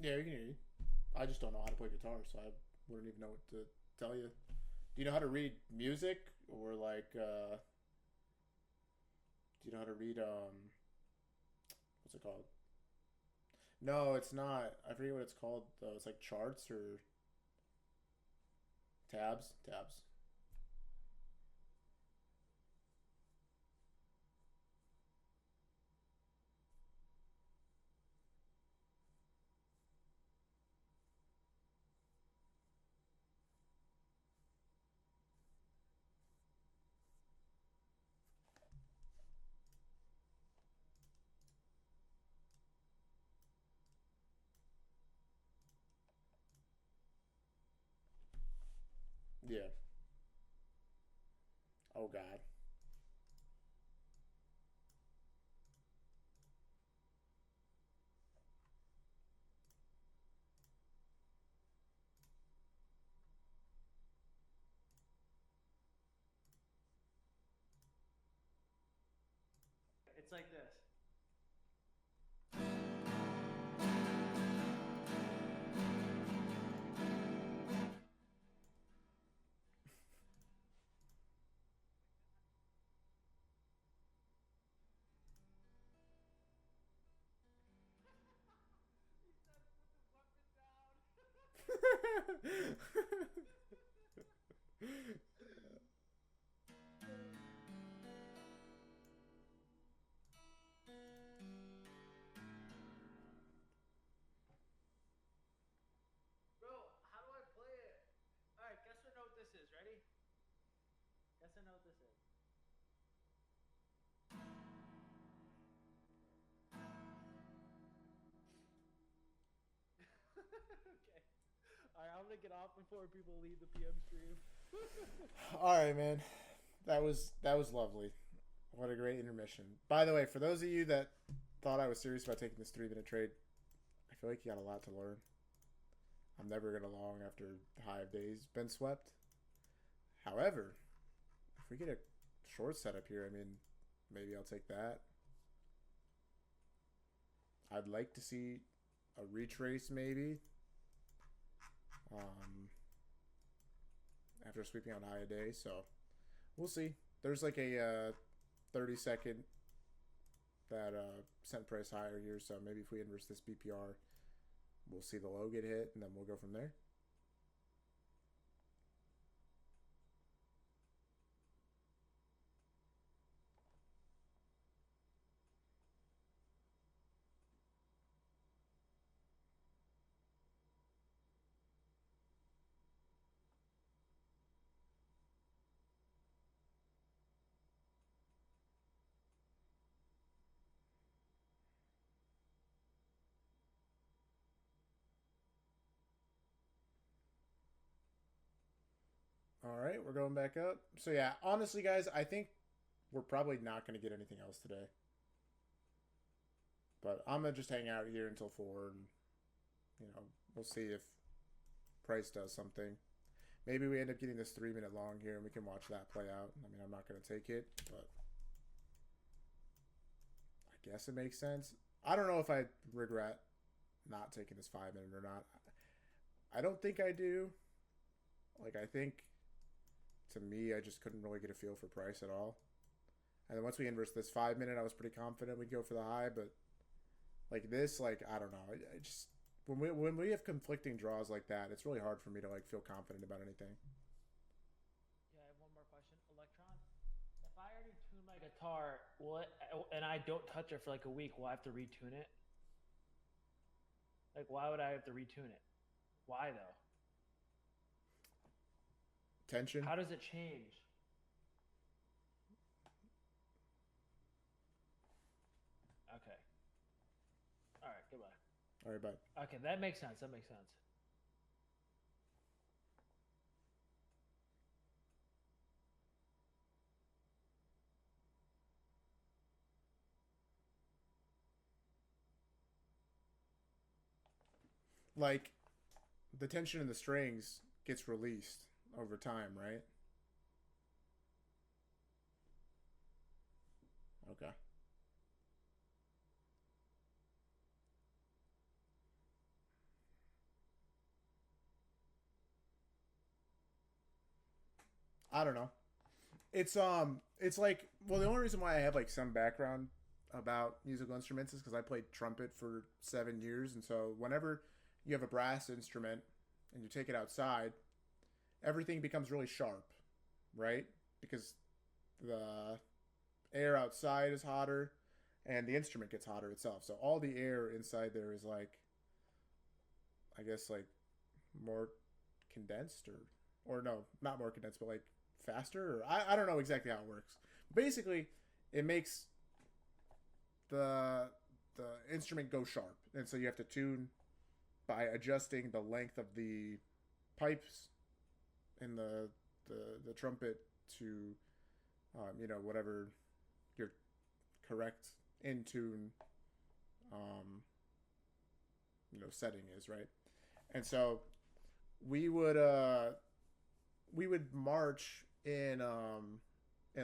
Yeah, we can hear you. I just don't know how to play guitar, so I wouldn't even know what to tell you. Do you know how to read music? Or like, do you know how to read, what's it called? No, it's not. I forget what it's called, though. It's like charts or tabs. Tabs. Yeah. Oh, God. It's like this. He said, "Put the weapon down." Bro, how do I play it? All right, guess what note this is. Ready? Guess what note this is. Okay. All right, I'm gonna get off before people leave the PM stream. All right, man. That was lovely. What a great intermission. By the way, for those of you that thought I was serious about taking this 3 minute trade, I feel like you got a lot to learn. I'm never gonna long after Hive days been swept. However, if we get a short setup here, I mean, maybe I'll take that. I'd like to see a retrace maybe. Um, After sweeping on high a day, so we'll see. There's like a 30-second that sent price higher here, so maybe if we inverse this BPR, we'll see the low get hit, and then we'll go from there. All right, we're going back up. So yeah, honestly, guys, I think we're probably not going to get anything else today. But I'm gonna just hang out here until 4, and we'll see if price does something. Maybe we end up getting this 3-minute long here and we can watch that play out. I mean, I'm not going to take it, but I guess it makes sense. I don't know if I regret not taking this 5-minute or not. I don't think I do. Like, I think to me, I just couldn't really get a feel for price at all. And then once we inverse this 5-minute, I was pretty confident we'd go for the high, but like this, like, I don't know. I just when we have conflicting draws like that, it's really hard for me to like feel confident about anything. Yeah, I have one more question. Electron, if I already tune my guitar, and I don't touch it for like a week, will I have to retune it? Like, why would I have to retune it? Why though? Tension. How does it change? Okay. All right. Goodbye. All right, bye. Okay, that makes sense. That makes sense. Like the tension in the strings gets released over time, right? Okay. I don't know. It's like, well, the only reason why I have like some background about musical instruments is because I played trumpet for 7 years, and so whenever you have a brass instrument and you take it outside, everything becomes really sharp, right? Because the air outside is hotter and the instrument gets hotter itself. So all the air inside there is like, I guess, like more condensed, or no, not more condensed, but like faster, or I don't know exactly how it works. Basically, it makes the the instrument go sharp, and so you have to tune by adjusting the length of the pipes in the trumpet to whatever your correct in tune um, setting is, right? And so we would uh we would march in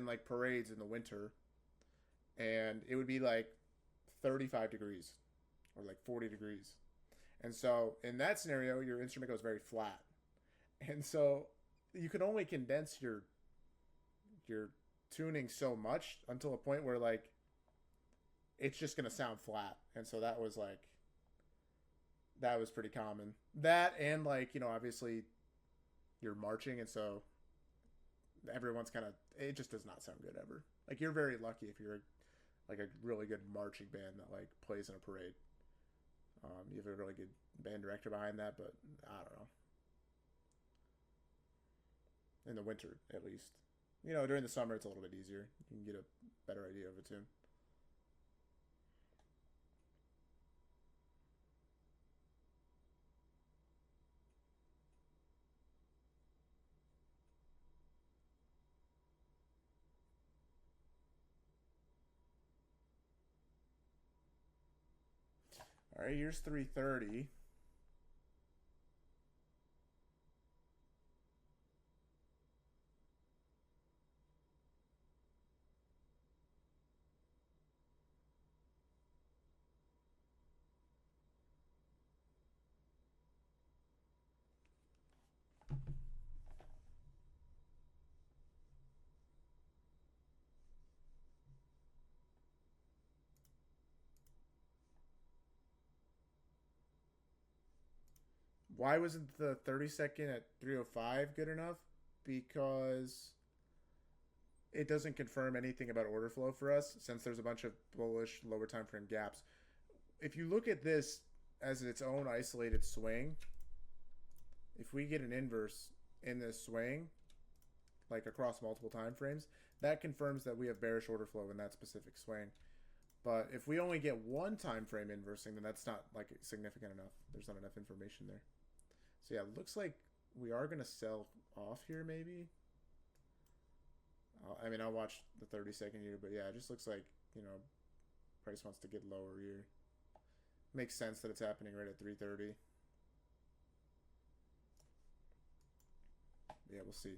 like parades in the winter, and it would be like 35 degrees or like 40 degrees. And so in that scenario, your instrument goes very flat. And so you can only condense your tuning so much until a point where like it's just going to sound flat. And so that was pretty common. That, and like, obviously you're marching, and so everyone's kind of, it just does not sound good ever. Like, you're very lucky if you're like a really good marching band that like plays in a parade. You have a really good band director behind that, but I don't know. In the winter, at least. During the summer, it's a little bit easier. You can get a better idea of a tune. All right, here's 330. Why wasn't the 30-second at 305 good enough? Because it doesn't confirm anything about order flow for us, since there's a bunch of bullish lower time frame gaps. If you look at this as its own isolated swing, if we get an inverse in this swing, like across multiple time frames, that confirms that we have bearish order flow in that specific swing. But if we only get one time frame inversing, then that's not like significant enough. There's not enough information there. So yeah, it looks like we are going to sell off here maybe. I mean, I'll watch the 30-second here, but yeah, it just looks like, price wants to get lower here. Makes sense that it's happening right at 330. Yeah, we'll see.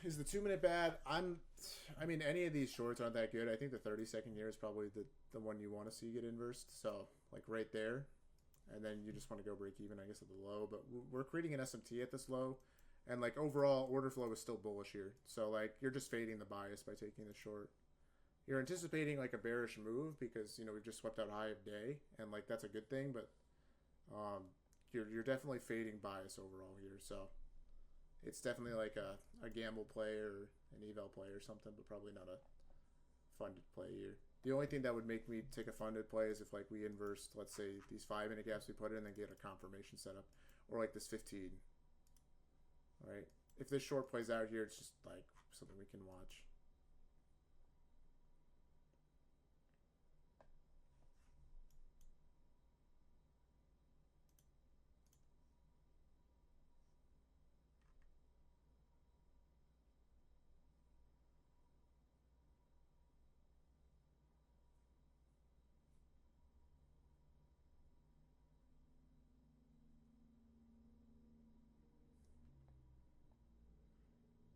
Is the 2 minute bad? I mean, any of these shorts aren't that good. I think the 30-second here is probably the one you want to see get inversed. So like right there, and then you just want to go break even, I guess, at the low. But we're creating an SMT at this low, and like overall order flow is still bullish here. So like you're just fading the bias by taking the short. You're anticipating like a bearish move because we've just swept out high of day, and like that's a good thing. But um, you're definitely fading bias overall here. So it's definitely like a gamble play or an eval play or something, but probably not a funded play here. The only thing that would make me take a funded play is if like we inversed, let's say, these 5-minute gaps we put in and then get a confirmation setup, or like this 15. Right? If this short plays out here, it's just like something we can watch.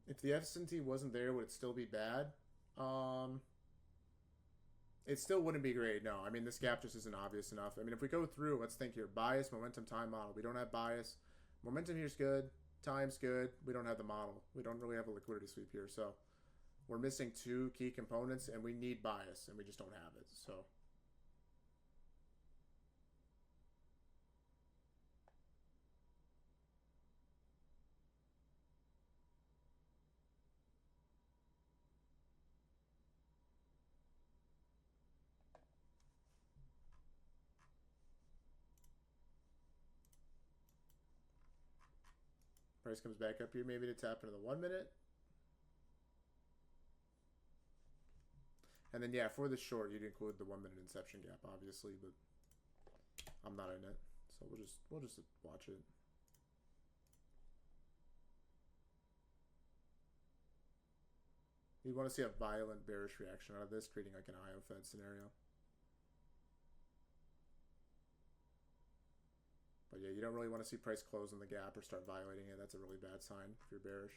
If the S&T wasn't there, would it still be bad? Um, it still wouldn't be great. No, I mean this gap just isn't obvious enough. I mean, if we go through, let's think here: bias, momentum, time model. We don't have bias. Momentum here's good. Time's good. We don't have the model. We don't really have a liquidity sweep here, so we're missing two key components, and we need bias, and we just don't have it. So price comes back up here, maybe to tap into the 1 minute. And then yeah, for the short, you'd include the 1 minute inception gap, obviously, but I'm not in it, so we'll just watch it. You want to see a violent bearish reaction out of this, creating like an IO Fed scenario. But yeah, you don't really want to see price close in the gap or start violating it. That's a really bad sign if you're bearish.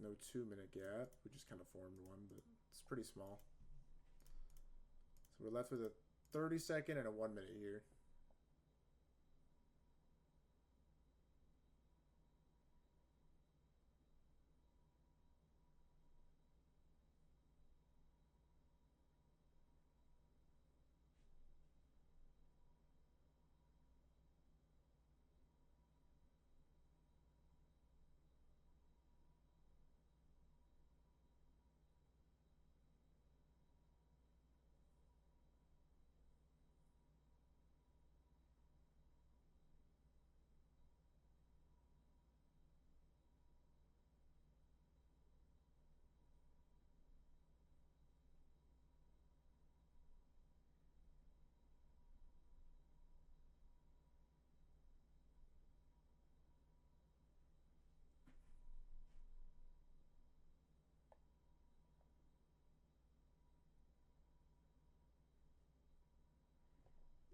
No 2 minute gap. We just kind of formed one, but it's pretty small. So we're left with a 30-second and a 1 minute here.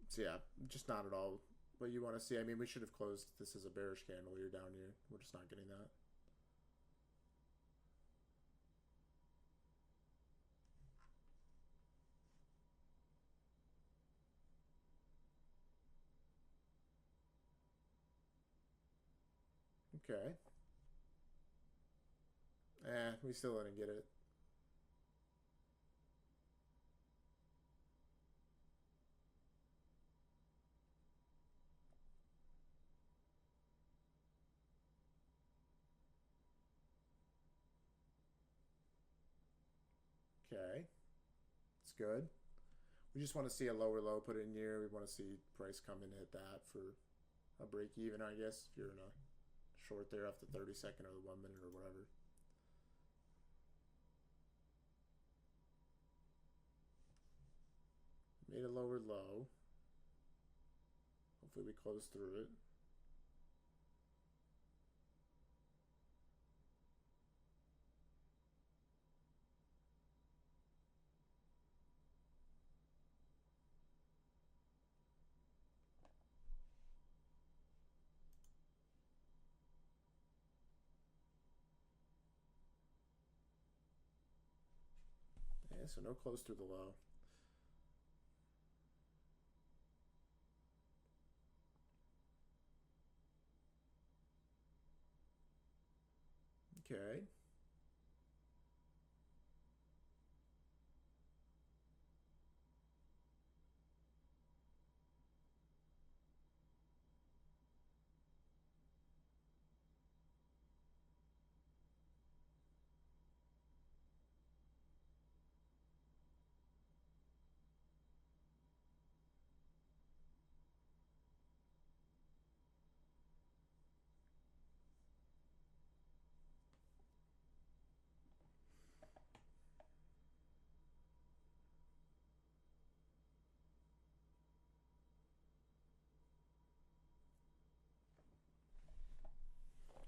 So yeah, just not at all what you want to see. I mean, we should have closed this as a bearish candle here down here. We're just not getting that. Okay. We still didn't get it. Okay. It's good. We just want to see a lower low put in here. We want to see price come in and hit that for a break even, I guess, if you're in a short there off the 30-second or the 1 minute or whatever. Made a lower low. Hopefully we close through it. Yeah, so no close through the low. Okay.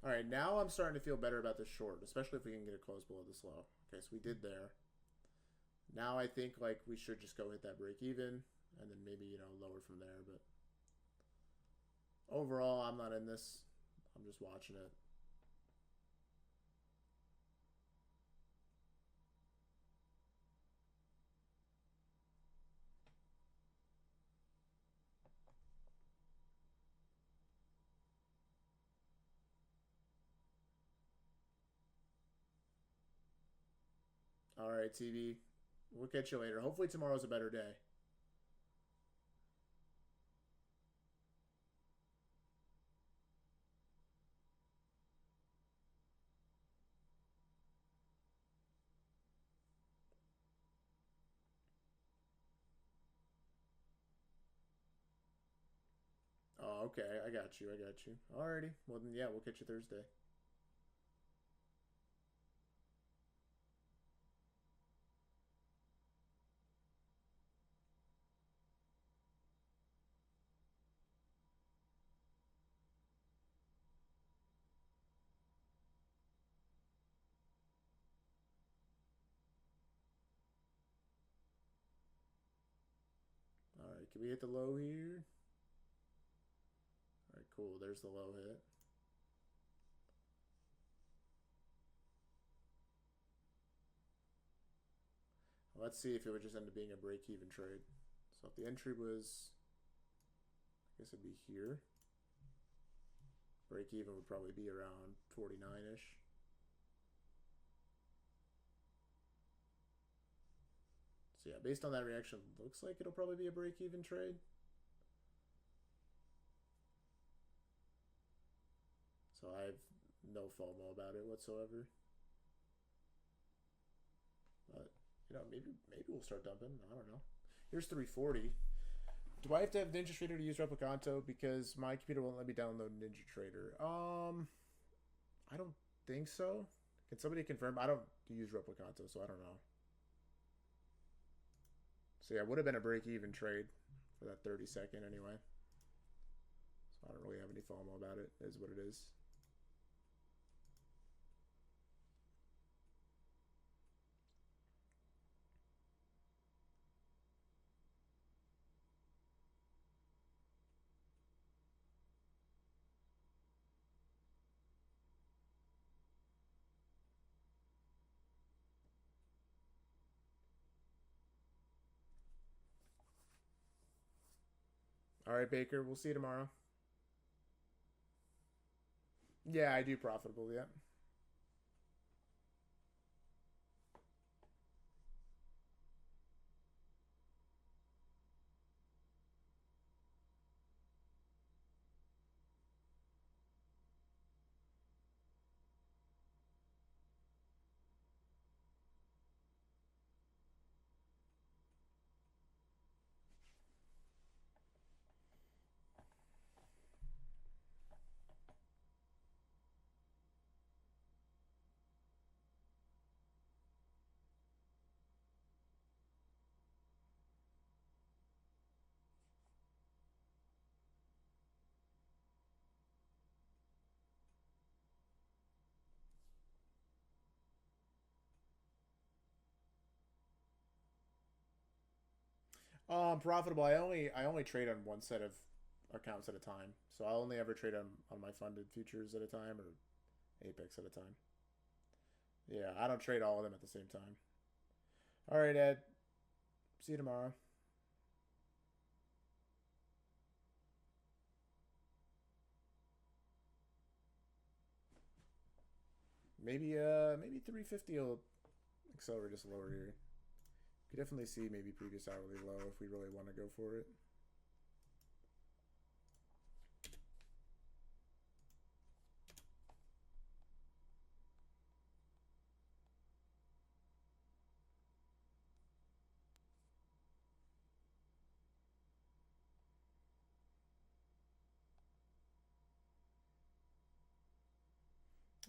All right, now I'm starting to feel better about this short, especially if we can get a close below this low. Okay, so we did there. Now I think like we should just go hit that break even and then maybe, lower from there. But overall, I'm not in this. I'm just watching it. All right, TV. We'll catch you later. Hopefully tomorrow's a better day. Oh, okay. I got you. I got you. Alrighty. Well, then, yeah, we'll catch you Thursday. All right. Can we hit the low here? All right, cool. There's the low hit. Let's see if it would just end up being a break-even trade. So if the entry was, I guess it'd be here. Break-even would probably be around 49-ish. So yeah, based on that reaction, looks like it'll probably be a break-even trade. So I have no FOMO about it whatsoever. But maybe we'll start dumping. I don't know. Here's 340. Do I have to have Ninja Trader to use Replicanto because my computer won't let me download Ninja Trader? I don't think so. Can somebody confirm? I don't use Replicanto, so I don't know. So yeah, it would have been a break-even trade for that 30-second anyway. So I don't really have any FOMO about it. It is what it is. All right, Baker. We'll see you tomorrow. Yeah, I do profitable. Yeah. Profitable. I only trade on one set of accounts at a time. So I only ever trade on my funded futures at a time or Apex at a time. Yeah, I don't trade all of them at the same time. All right, Ed. See you tomorrow. Maybe 350 will accelerate us lower here. You could definitely see maybe previous hourly low if we really want to go for it.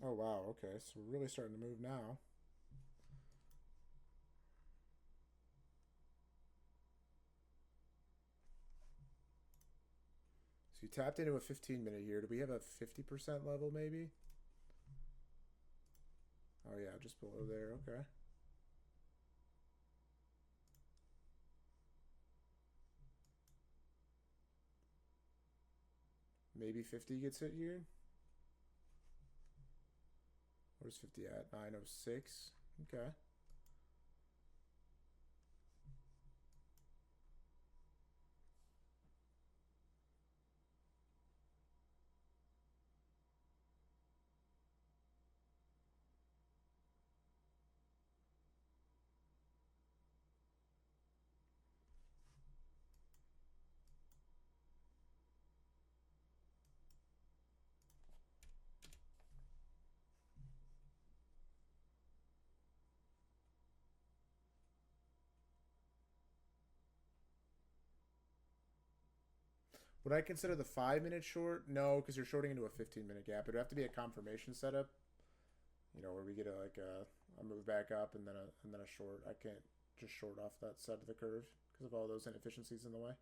Oh wow, okay, so we're really starting to move now. So you tapped into a 15-minute here. Do we have a 50% level maybe? Oh yeah, just below there. Okay. Maybe 50 gets hit here. Where's 50 at? 906. Okay. Would I consider the 5-minute short? No, because you're shorting into a 15-minute gap. It'd have to be a confirmation setup. Where we get a move back up and then a short. I can't just short off that side of the curve because of all those inefficiencies in the way.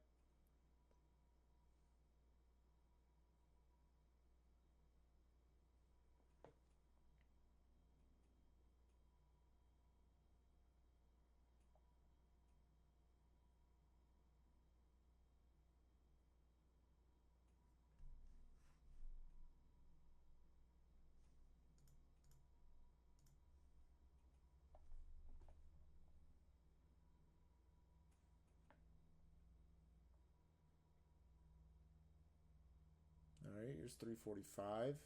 All right, here's 345.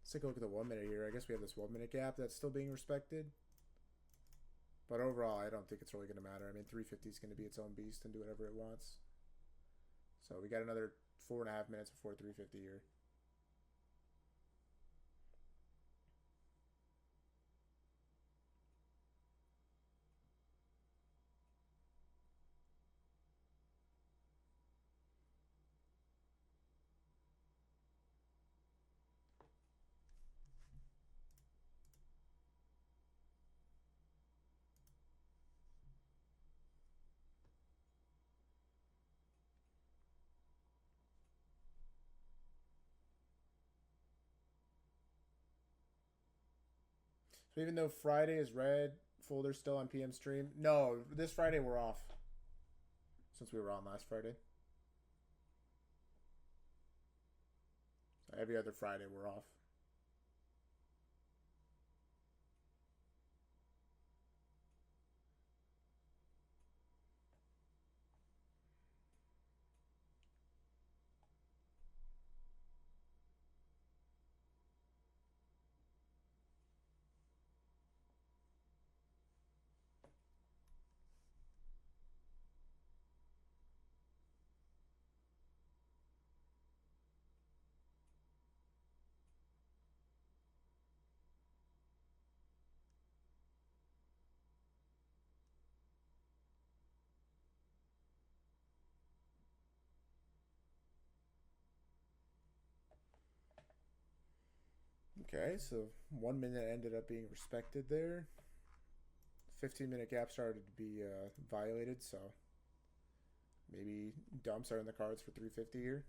Let's take a look at the 1 minute here. I guess we have this 1 minute gap that's still being respected. But overall, I don't think it's really going to matter. I mean, 350 is going to be its own beast and do whatever it wants. So we got another 4.5 minutes before 350 here. So even though Friday is red, folder's still on PM stream. No, this Friday we're off since we were on last Friday. Every other Friday we're off. Okay, so 1 minute ended up being respected there. 15-minute gap started to be violated, so maybe dumps are in the cards for 350 here.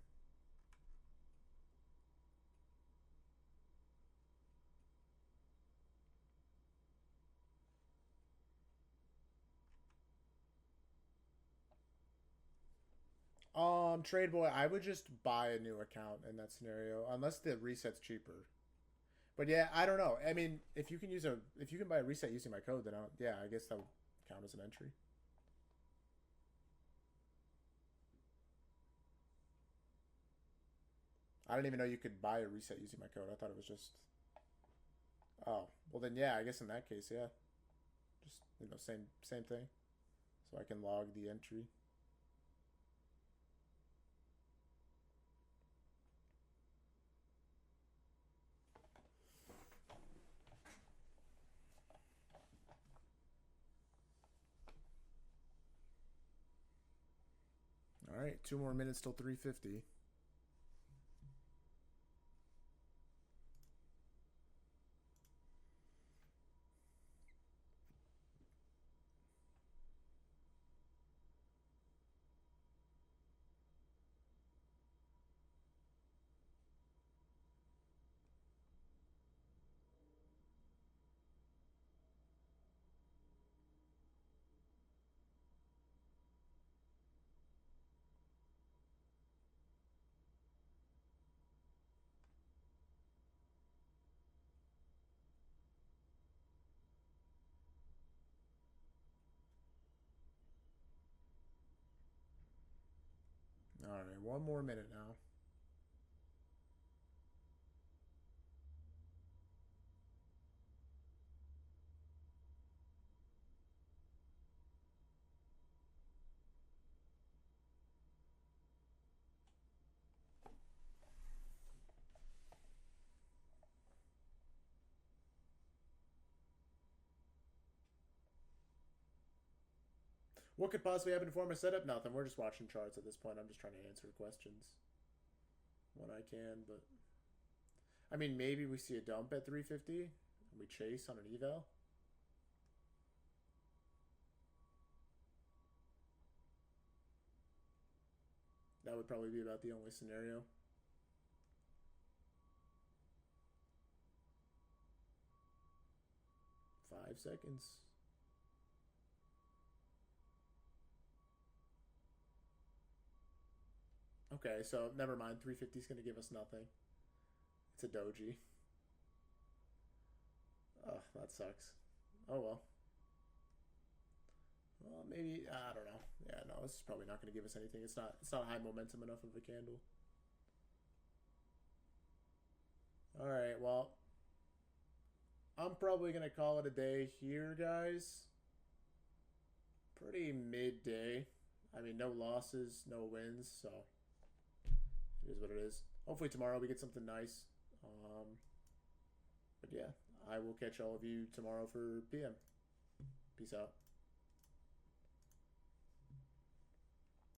Trade boy, I would just buy a new account in that scenario, unless the reset's cheaper. But yeah, I don't know. I mean, if you can buy a reset using my code, then yeah, I guess that would count as an entry. I didn't even know you could buy a reset using my code. I thought it was just. Oh, well then yeah, I guess in that case, yeah, just same thing. So I can log the entry. All right, 2 more minutes till 350. All right, 1 more minute now. What could possibly happen to form a setup? Nothing. We're just watching charts at this point. I'm just trying to answer questions when I can. But I mean, maybe we see a dump at 350 and we chase on an eval. That would probably be about the only scenario. Five seconds. Okay, so never mind. 350 is going to give us nothing. It's a doji. Oh, that sucks. Oh well. Well, maybe I don't know. Yeah, no, this is probably not going to give us anything. It's not high momentum enough of a candle. All right, well, I'm probably going to call it a day here, guys. Pretty midday. I mean, no losses, no wins, so it is what it is. Hopefully tomorrow we get something nice. But yeah, I will catch all of you tomorrow for PM. Peace out.